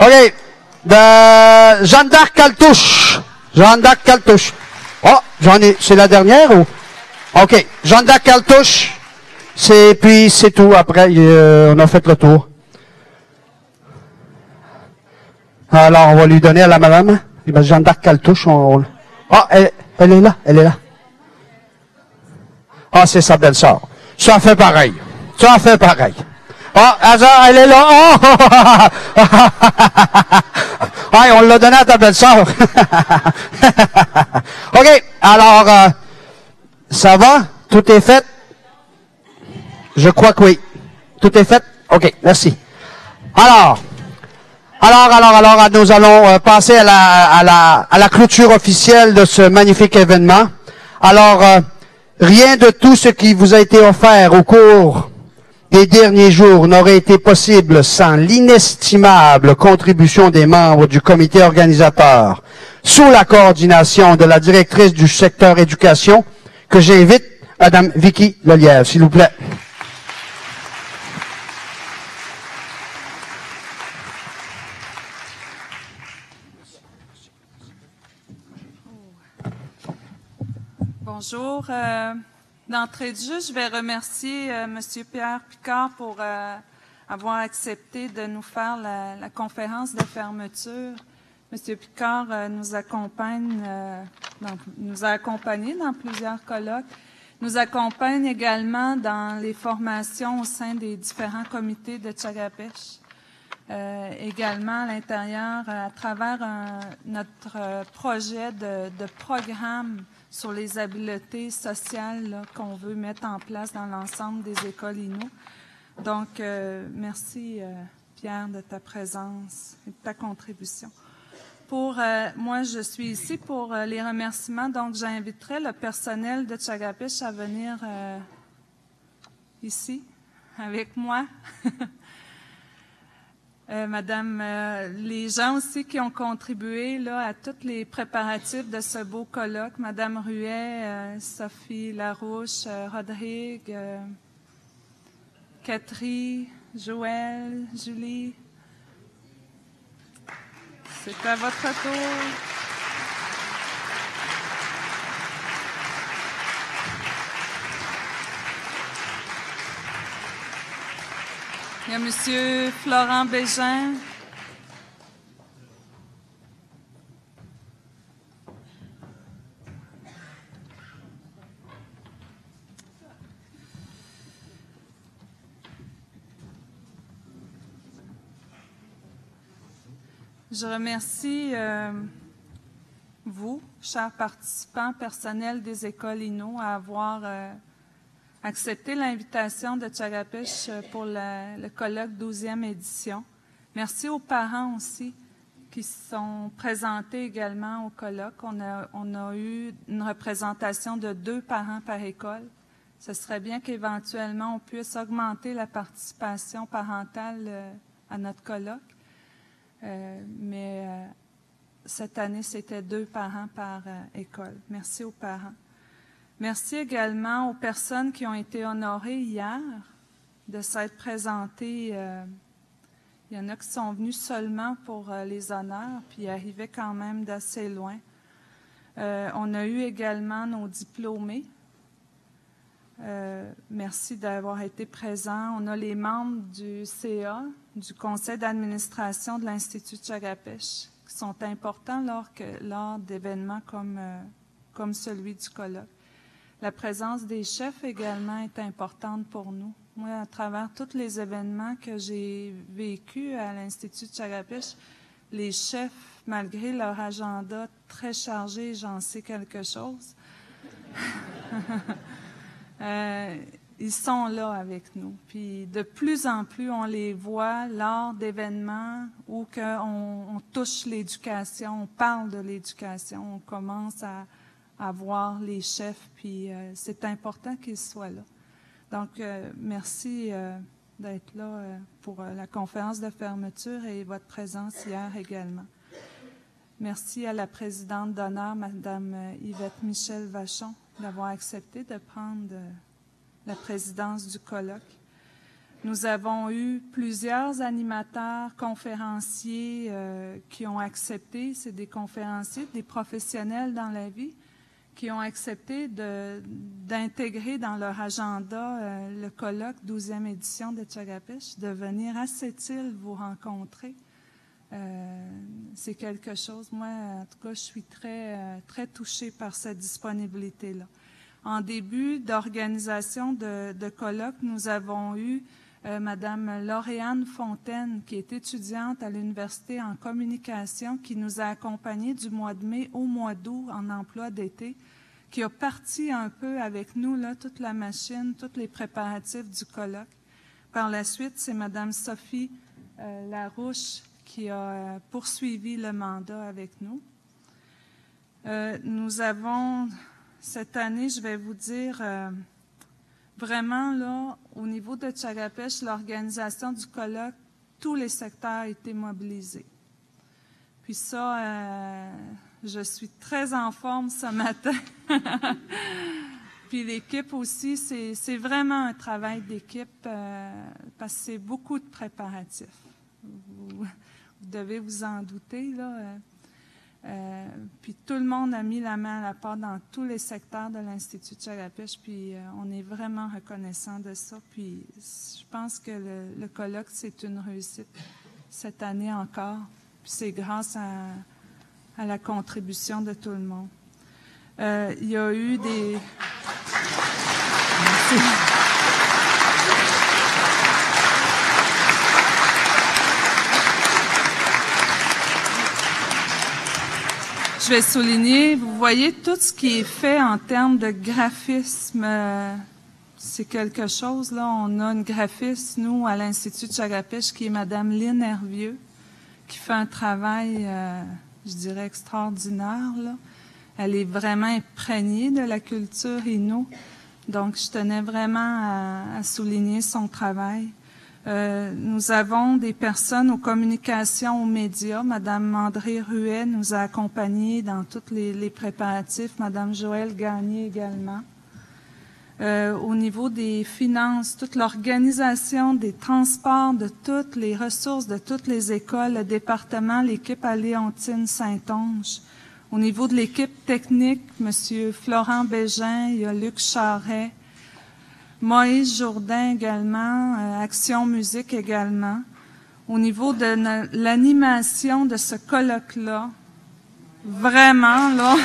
OK. De Jeanne d'Arc Caltouche. Jeanne d'Arc Caltouche. Oh, c'est la dernière ou? OK. Jeanne d'Arc Caltouche. Puis c'est tout. Après, on a fait le tour. Alors, on va lui donner à la madame. Jeanne d'Arc Caltouche. Ah, elle est là. Elle est là. Ah, c'est sa belle-sœur. Ça fait pareil. Ça fait pareil. Ah, elle est là. Oh! Ouais, on l'a donné à ta belle-sœur. OK. Alors, ça va? Tout est fait? Je crois que oui. Tout est fait? OK. Merci. Alors, nous allons passer à la clôture officielle de ce magnifique événement. Alors, rien de tout ce qui vous a été offert au cours des derniers jours n'aurait été possible sans l'inestimable contribution des membres du comité organisateur, sous la coordination de la directrice du secteur éducation, que j'invite, Madame Vicky Lelièvre, s'il vous plaît. Bonjour. D'entrée de jeu, je vais remercier M. Pierre Picard pour avoir accepté de nous faire la conférence de fermeture. M. Picard nous a accompagnés dans plusieurs colloques, nous accompagne également dans les formations au sein des différents comités de Tchagapèche. Également à l'intérieur, à travers notre projet de programme sur les habiletés sociales qu'on veut mettre en place dans l'ensemble des écoles INO. Donc, merci Pierre de ta présence et de ta contribution. Moi, je suis ici pour les remerciements, donc j'inviterai le personnel de Tchagapèche à venir ici avec moi. Madame, les gens aussi qui ont contribué là, à tous les préparatifs de ce beau colloque, Madame Ruet, Sophie Larouche, Rodrigue, Catherine, Joël, Julie. C'est à votre tour. Il y a M. Florent Bégin. Je remercie vous, chers participants, personnel des écoles INO, à avoir accepté l'invitation de Tchagapèche pour le colloque 12e édition. Merci aux parents aussi qui sont présentés également au colloque. On a eu une représentation de 2 parents par école. Ce serait bien qu'éventuellement on puisse augmenter la participation parentale à notre colloque. Mais cette année, c'était 2 parents par école. Merci aux parents. Merci également aux personnes qui ont été honorées hier de s'être présentées. Il y en a qui sont venus seulement pour les honneurs, puis arrivaient quand même d'assez loin. On a eu également nos diplômés. Merci d'avoir été présents. On a les membres du CA, du conseil d'administration de l'Institut Tchagapèche, qui sont importants lors d'événements comme celui du colloque. La présence des chefs également est importante pour nous. Moi, à travers tous les événements que j'ai vécus à l'Institut Tchagapèche, les chefs, malgré leur agenda très chargé, j'en sais quelque chose, ils sont là avec nous. Puis de plus en plus, on les voit lors d'événements où on touche l'éducation, on parle de l'éducation, on commence à voir les chefs, puis c'est important qu'ils soient là. Donc, merci d'être là pour la conférence de fermeture et votre présence hier également. Merci à la présidente d'honneur, Mme Yvette Michel-Vachon, d'avoir accepté de prendre la présidence du colloque. Nous avons eu plusieurs animateurs, conférenciers qui ont accepté, c'est des conférenciers, des professionnels dans la vie, qui ont accepté d'intégrer dans leur agenda le colloque 12e édition de Tchagapèche, de venir à cette île vous rencontrer. C'est quelque chose, moi, en tout cas, je suis très touchée par cette disponibilité-là. En début d'organisation de colloque, nous avons eu Madame Lauriane Fontaine, qui est étudiante à l'Université en communication, qui nous a accompagnés du mois de mai au mois d'août en emploi d'été, qui a parti un peu avec nous là, toute la machine, tous les préparatifs du colloque. Par la suite, c'est Madame Sophie Larouche qui a poursuivi le mandat avec nous. Nous avons, cette année, je vais vous dire, vraiment, là, au niveau de Tchagapèche, l'organisation du colloque, tous les secteurs étaient mobilisés. Puis ça, je suis très en forme ce matin. Puis l'équipe aussi, c'est vraiment un travail d'équipe parce que c'est beaucoup de préparatifs. Vous devez vous en douter, là. Puis tout le monde a mis la main à la pâte dans tous les secteurs de l'Institut Tchagapèche, puis on est vraiment reconnaissant de ça. Puis je pense que le colloque, c'est une réussite cette année encore. Puis c'est grâce à la contribution de tout le monde. Il y a eu des... Merci. Je vais souligner, vous voyez, tout ce qui est fait en termes de graphisme, c'est quelque chose, là. On a une graphiste, nous, à l'Institut Tchagapèche, qui est Mme Lynn Hervieux, qui fait un travail, je dirais, extraordinaire, là. Elle est vraiment imprégnée de la culture Innu. Donc, je tenais vraiment à souligner son travail. Nous avons des personnes aux communications, aux médias. Madame André Ruet nous a accompagnés dans tous les préparatifs. Madame Joëlle Gagné également. Au niveau des finances, toute l'organisation des transports de toutes les ressources de toutes les écoles, le département, l'équipe à Léontine Saint-Onge. Au niveau de l'équipe technique, Monsieur Florent Bégin, il y a Luc Charret, Moïse Jourdain également, Action Musique également. Au niveau de l'animation de ce colloque-là, vraiment, là...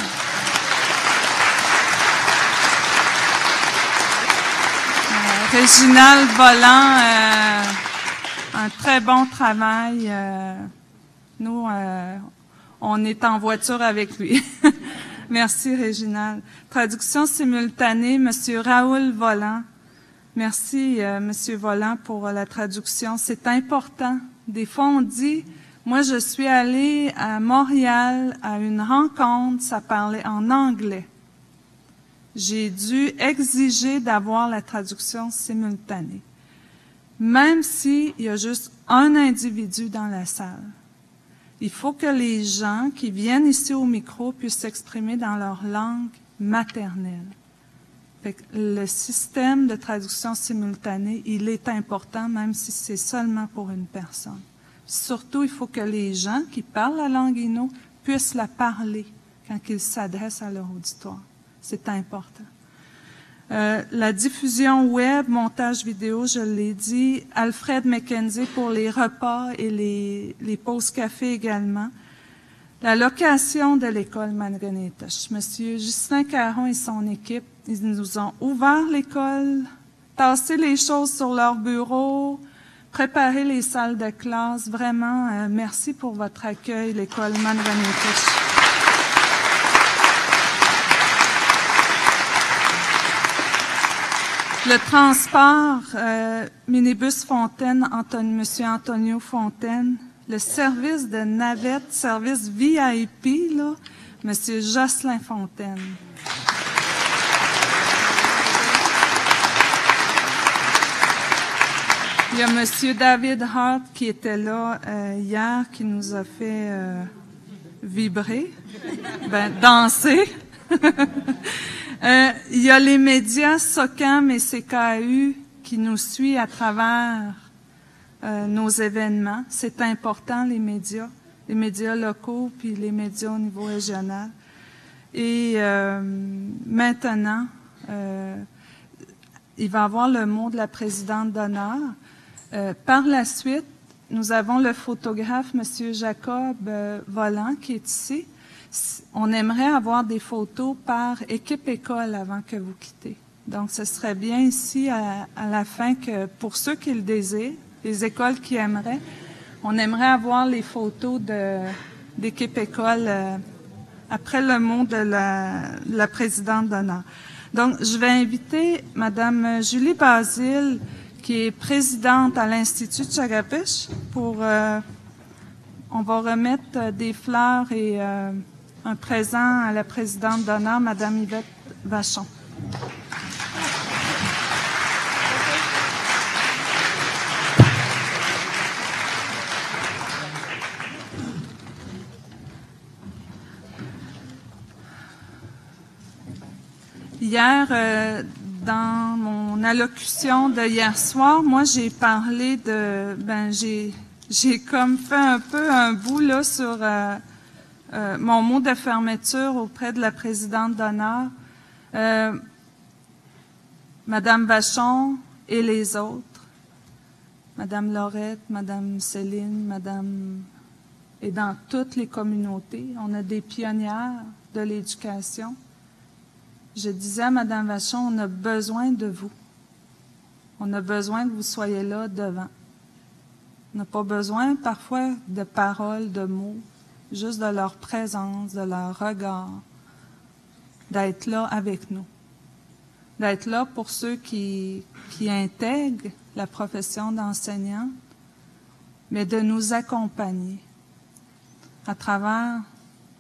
Réginald Volant, un très bon travail. Nous, on est en voiture avec lui. Merci, Réginald. Traduction simultanée, Monsieur Raoul Volant. Merci, Monsieur Volant, pour la traduction. C'est important. Des fois, on dit, moi, je suis allée à Montréal à une rencontre, ça parlait en anglais. J'ai dû exiger d'avoir la traduction simultanée, même s'il y a juste un individu dans la salle. Il faut que les gens qui viennent ici au micro puissent s'exprimer dans leur langue maternelle. Fait que le système de traduction simultanée, il est important, même si c'est seulement pour une personne. Surtout, il faut que les gens qui parlent la langue Innu puissent la parler quand ils s'adressent à leur auditoire. C'est important. La diffusion web, montage vidéo, je l'ai dit. Alfred McKenzie pour les repas et les pauses café également. La location de l'école Manganetosh. Monsieur Justin Caron et son équipe, ils nous ont ouvert l'école, tassé les choses sur leur bureau, préparé les salles de classe. Vraiment, merci pour votre accueil, l'école Manganetosh. Le transport, minibus Fontaine, Monsieur Antonio Fontaine. Le service de navette, service VIP, là, Monsieur Jocelyn Fontaine. Il y a Monsieur David Hart qui était là hier, qui nous a fait vibrer, danser. Il y a les médias SOCAM et CKU qui nous suivent à travers nos événements. C'est important, les médias locaux puis les médias au niveau régional. Et maintenant, il va y avoir le mot de la présidente d'honneur. Par la suite, nous avons le photographe, M. Jacob Volant, qui est ici. On aimerait avoir des photos par équipe école avant que vous quittez. Donc, ce serait bien ici, à la fin, que pour ceux qui le désirent, les écoles qui aimeraient, on aimerait avoir les photos d'équipe école après le mot de la présidente d'honneur. Donc, je vais inviter Mme Julie Basile, qui est présidente à l'Institut de Chagapiche, pour... on va remettre des fleurs et un présent à la présidente d'honneur, Mme Yvette Vachon. Hier, dans mon allocution de hier soir, moi, j'ai parlé de... j'ai comme fait un peu un bout là sur mon mot de fermeture auprès de la présidente d'honneur, Madame Vachon et les autres, Madame Laurette, Madame Céline, Madame... Et dans toutes les communautés, on a des pionnières de l'éducation. Je disais à Mme Vachon, on a besoin de vous. On a besoin que vous soyez là devant. On n'a pas besoin parfois de paroles, de mots, juste de leur présence, de leur regard, d'être là avec nous. D'être là pour ceux qui intègrent la profession d'enseignant, mais de nous accompagner à travers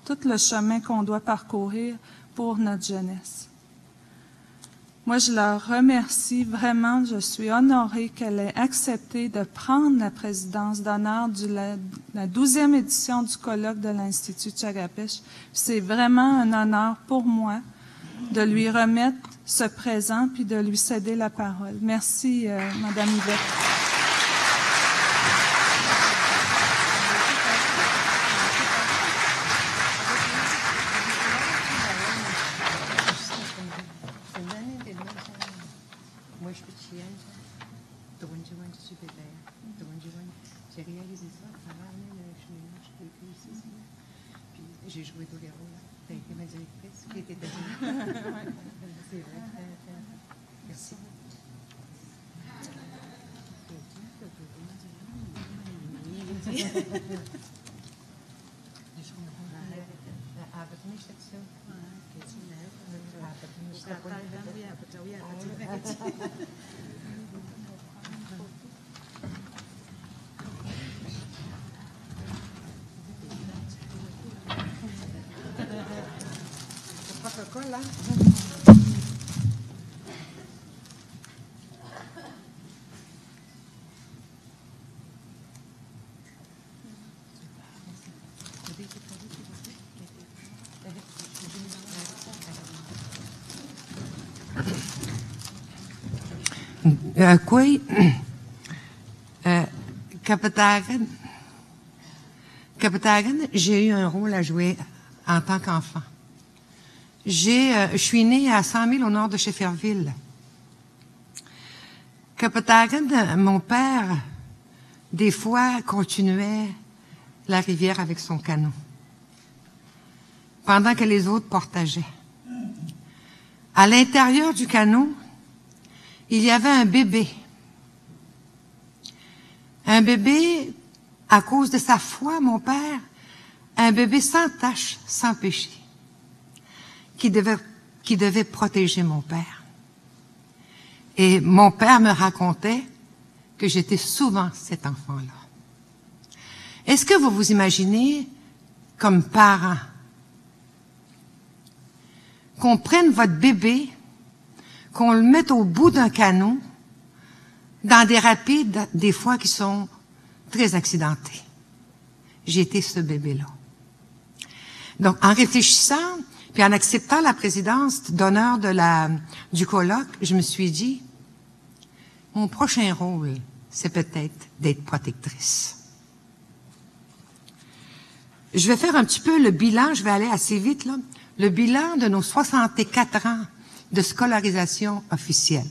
tout le chemin qu'on doit parcourir pour notre jeunesse. Moi, je leur remercie vraiment. Je suis honorée qu'elle ait accepté de prendre la présidence d'honneur de la 12e édition du colloque de l'Institut de Chagapiche. C'est vraiment un honneur pour moi de lui remettre ce présent puis de lui céder la parole. Merci, Madame Yvette. J'ai réalisé ça à travers le chemin. Je l'ai écrit ici. Puis j'ai joué tous les rôles. Tu as été ma directrice qui était derrière. C'est vrai. Merci. Protocole, là. Koei, Kapatagan, j'ai eu un rôle à jouer en tant qu'enfant. Je suis née à 100 000 au nord de Shefferville. Kapatagan, mon père, des fois, continuait la rivière avec son canot, pendant que les autres portageaient. À l'intérieur du canot, il y avait un bébé. Un bébé, à cause de sa foi, mon père, un bébé sans tache, sans péché, qui devait protéger mon père. Et mon père me racontait que j'étais souvent cet enfant-là. Est-ce que vous vous imaginez, comme parent, qu'on prenne votre bébé, qu'on le mette au bout d'un canot, dans des rapides, des fois qui sont très accidentés? J'ai été ce bébé-là. Donc, en réfléchissant, puis en acceptant la présidence d'honneur du colloque, je me suis dit, mon prochain rôle, c'est peut-être d'être protectrice. Je vais faire un petit peu le bilan, je vais aller assez vite, là. Le bilan de nos 64 ans de scolarisation officielle.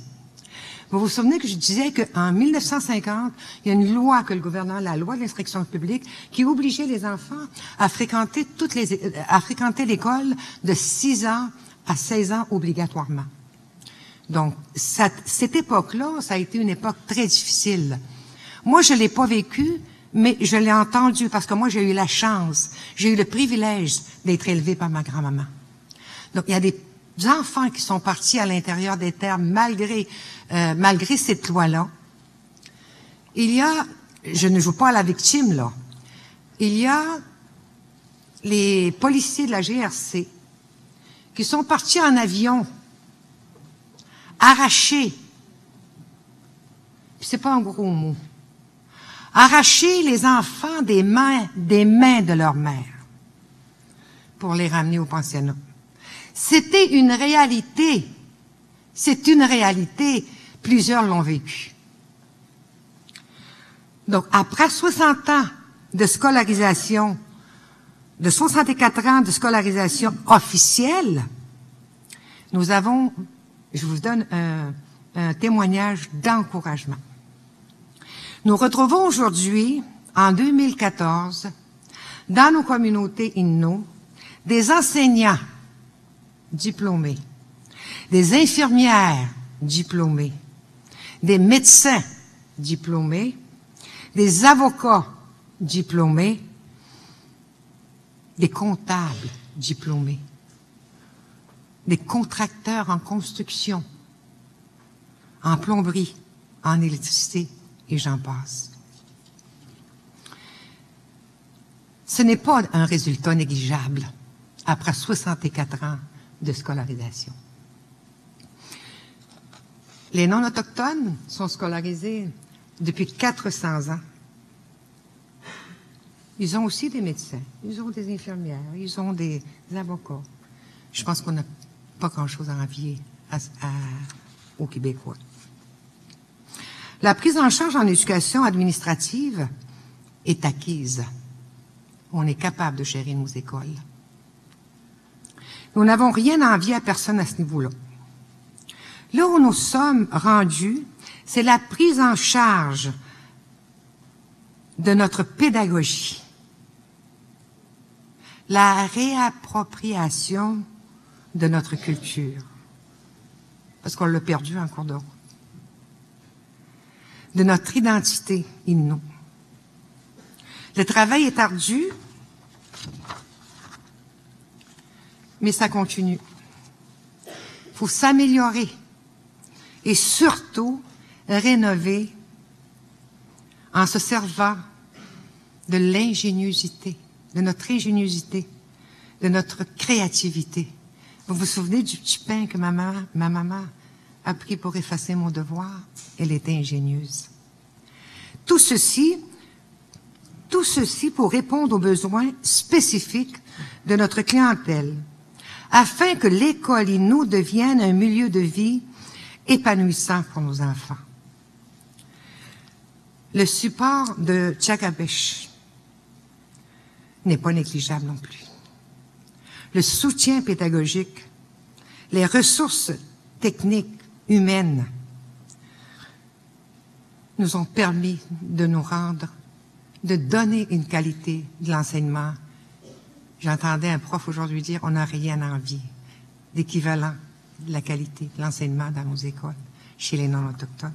Vous vous souvenez que je disais qu'en 1950, il y a une loi que le gouvernement, la loi de l'instruction publique, qui obligeait les enfants à fréquenter l'école de 6 ans à 16 ans obligatoirement. Donc, cette époque-là, ça a été une époque très difficile. Moi, je l'ai pas vécue, mais je l'ai entendue parce que moi, j'ai eu la chance, j'ai eu le privilège d'être élevée par ma grand-maman. Donc, il y a des enfants qui sont partis à l'intérieur des terres malgré cette loi-là. Il y a, je ne joue pas à la victime, là, il y a les policiers de la GRC qui sont partis en avion, arrachés, puis c'est pas un gros mot, arracher les enfants des mains de leur mère pour les ramener au pensionnat. C'était une réalité. C'est une réalité. Plusieurs l'ont vécu. Donc, après 60 ans de scolarisation, de 64 ans de scolarisation officielle, nous avons, je vous donne un témoignage d'encouragement. Nous retrouvons aujourd'hui, en 2014, dans nos communautés Innu, des enseignants diplômés, des infirmières diplômées, des médecins diplômés, des avocats diplômés, des comptables diplômés, des contracteurs en construction, en plomberie, en électricité, et j'en passe. Ce n'est pas un résultat négligeable après 64 ans de scolarisation. Les non-autochtones sont scolarisés depuis 400 ans. Ils ont aussi des médecins, ils ont des infirmières, ils ont des avocats. Je pense qu'on n'a pas grand-chose à envier aux Québécois. La prise en charge en éducation administrative est acquise. On est capable de gérer nos écoles. Nous n'avons rien à envier à personne à ce niveau-là. Là où nous sommes rendus, c'est la prise en charge de notre pédagogie, la réappropriation de notre culture, parce qu'on l'a perdu en cours de route, de notre identité innu. Le travail est ardu, mais ça continue. Il faut s'améliorer et surtout rénover en se servant de l'ingéniosité, de notre ingéniosité, de notre créativité. Vous vous souvenez du petit pain que ma maman a pris pour effacer mon devoir? Elle était ingénieuse. Tout ceci pour répondre aux besoins spécifiques de notre clientèle, afin que l'école Innu devienne un milieu de vie épanouissant pour nos enfants. Le support de Tchagabesh n'est pas négligeable non plus. Le soutien pédagogique, les ressources techniques, humaines, nous ont permis de nous rendre, de donner une qualité de l'enseignement. J'entendais un prof aujourd'hui dire, on n'a rien à envier d'équivalent de la qualité de l'enseignement dans nos écoles, chez les non-autochtones.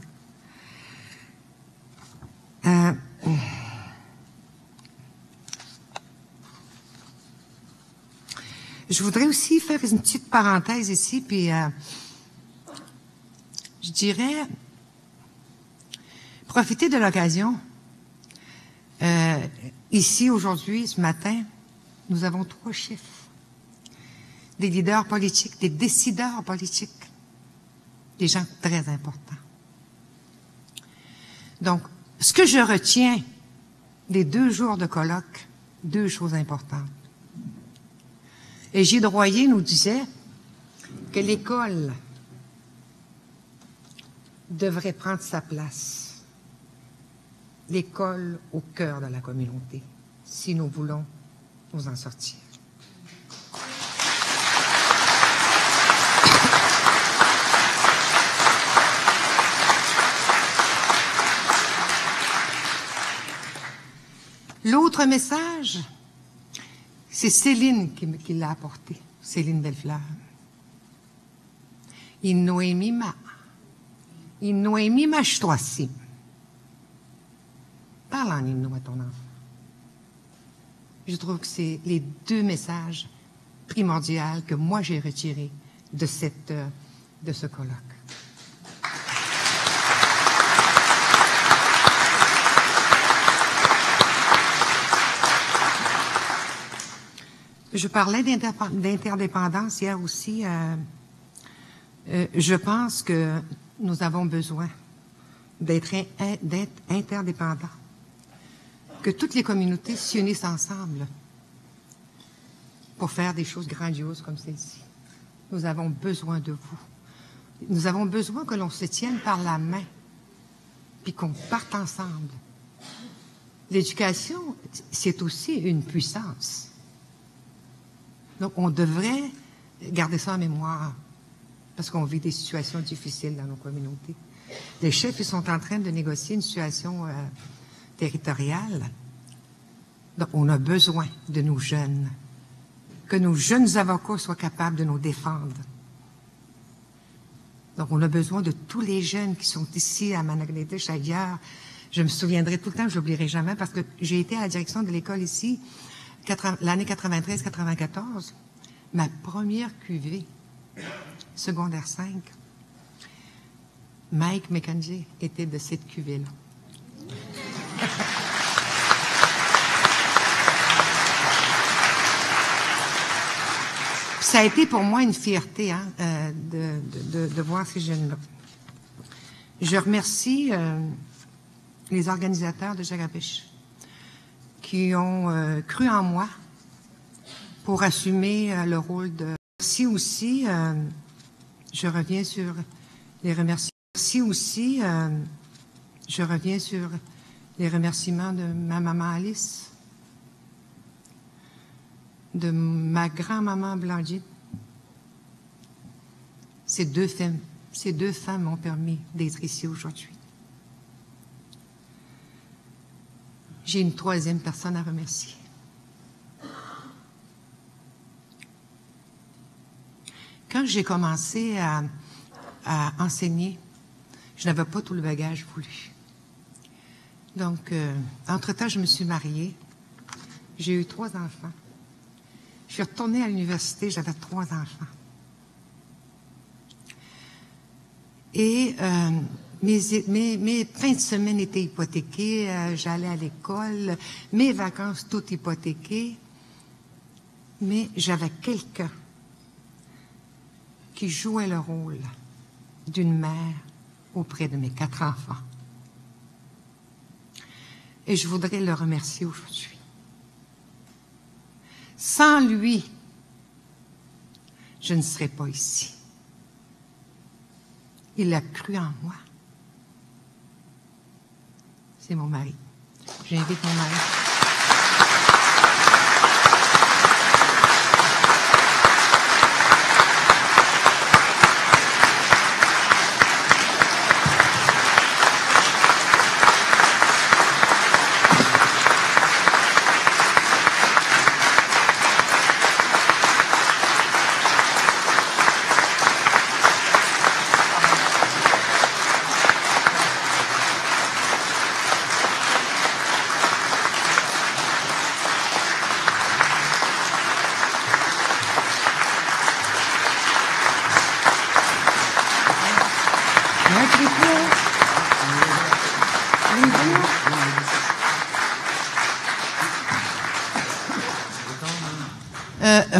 Je voudrais aussi faire une petite parenthèse ici, puis je dirais, profiter de l'occasion. Ici, aujourd'hui, ce matin, nous avons 3 chiffres. Des leaders politiques, des décideurs politiques, des gens très importants. Donc, ce que je retiens des 2 jours de colloque, 2 choses importantes. Et Gilles Royer nous disait que l'école devrait prendre sa place. L'école au cœur de la communauté, si nous voulons nous en sortir. L'autre message, c'est Céline qui l'a apporté, Céline Bellefleur. Noémie ma shtoasim. Parle en hymne à ton enfant. Je trouve que c'est les 2 messages primordiaux que moi j'ai retirés de ce colloque. Je parlais d'interdépendance hier aussi. Je pense que nous avons besoin d'être interdépendants. Que toutes les communautés s'unissent ensemble pour faire des choses grandioses comme celle-ci. Nous avons besoin de vous. Nous avons besoin que l'on se tienne par la main puis qu'on parte ensemble. L'éducation, c'est aussi une puissance. Donc, on devrait garder ça en mémoire parce qu'on vit des situations difficiles dans nos communautés. Les chefs, ils sont en train de négocier une situation territoriale. Donc, on a besoin de nos jeunes, que nos jeunes avocats soient capables de nous défendre. Donc, on a besoin de tous les jeunes qui sont ici à Managnetich, ailleurs. Je me souviendrai tout le temps, je n'oublierai jamais, parce que j'ai été à la direction de l'école ici, l'année 93-94, ma première cuvée, secondaire 5, Mike McKenzie était de cette cuvée-là. Ça a été pour moi une fierté de voir ces jeunes-là. Je remercie les organisateurs de Jagapish qui ont cru en moi pour assumer le rôle de... Merci aussi, je reviens sur les remerciements. Merci aussi, je reviens sur les remerciements de ma maman Alice, de ma grand-maman Blandine. Ces deux femmes m'ont permis d'être ici aujourd'hui. J'ai une 3e personne à remercier. Quand j'ai commencé à enseigner, je n'avais pas tout le bagage voulu. Donc, entre-temps, je me suis mariée. J'ai eu 3 enfants. Je suis retournée à l'université, j'avais 3 enfants. Et mes fins de semaine étaient hypothéquées, j'allais à l'école, mes vacances toutes hypothéquées. Mais j'avais quelqu'un qui jouait le rôle d'une mère auprès de mes 4 enfants. Et je voudrais le remercier aujourd'hui. Sans lui, je ne serais pas ici. Il a cru en moi. C'est mon mari. J'invite mon mari.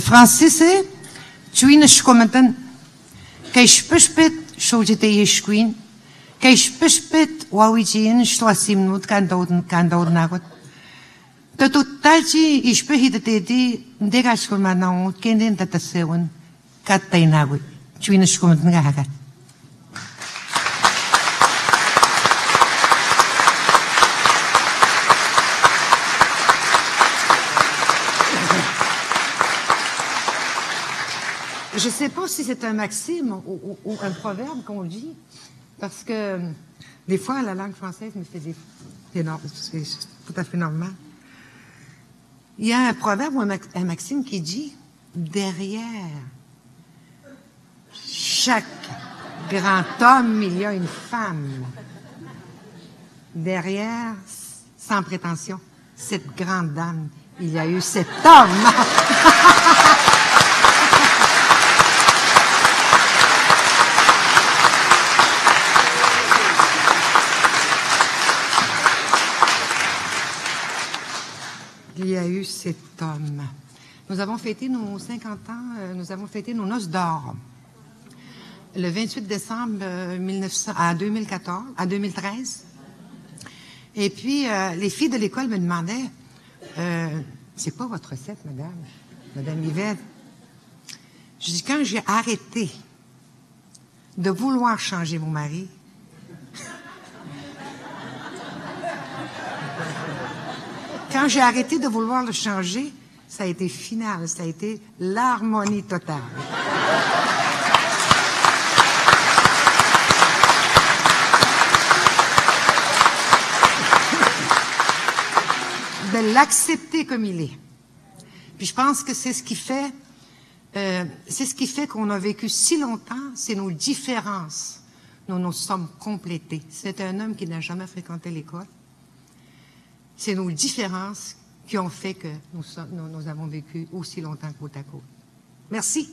Francis, tu es schkommeten. Kei spespet, shojete yeshqueen. Kei spespet, wawitien, stoasimnut, kandouden nagot. De totalti, ispehideteti, degashkolmanaut, kenden tatasewen, kattainagut. Tu es schkommeten gahagat. Je ne sais pas si c'est un maxime ou un proverbe qu'on dit, parce que des fois, la langue française me fait des... C'est tout à fait normal. Il y a un proverbe ou un maxime qui dit « Derrière chaque grand homme, il y a une femme. Derrière, sans prétention, cette grande dame, il y a eu cet homme. » Il y a eu cet homme. Nous avons fêté nos 50 ans, nous avons fêté nos noces d'or. Le 28 décembre 2013. Et puis, les filles de l'école me demandaient, c'est quoi votre recette, Madame Yvette? Je dis, quand j'ai arrêté de vouloir changer mon mari, quand j'ai arrêté de vouloir le changer, ça a été final, ça a été l'harmonie totale. De l'accepter comme il est. Puis je pense que c'est ce qui fait qu'on a vécu si longtemps, c'est nos différences. Nous nous sommes complétés. C'est un homme qui n'a jamais fréquenté l'école. C'est nos différences qui ont fait que nous avons vécu aussi longtemps côte à côte. Merci.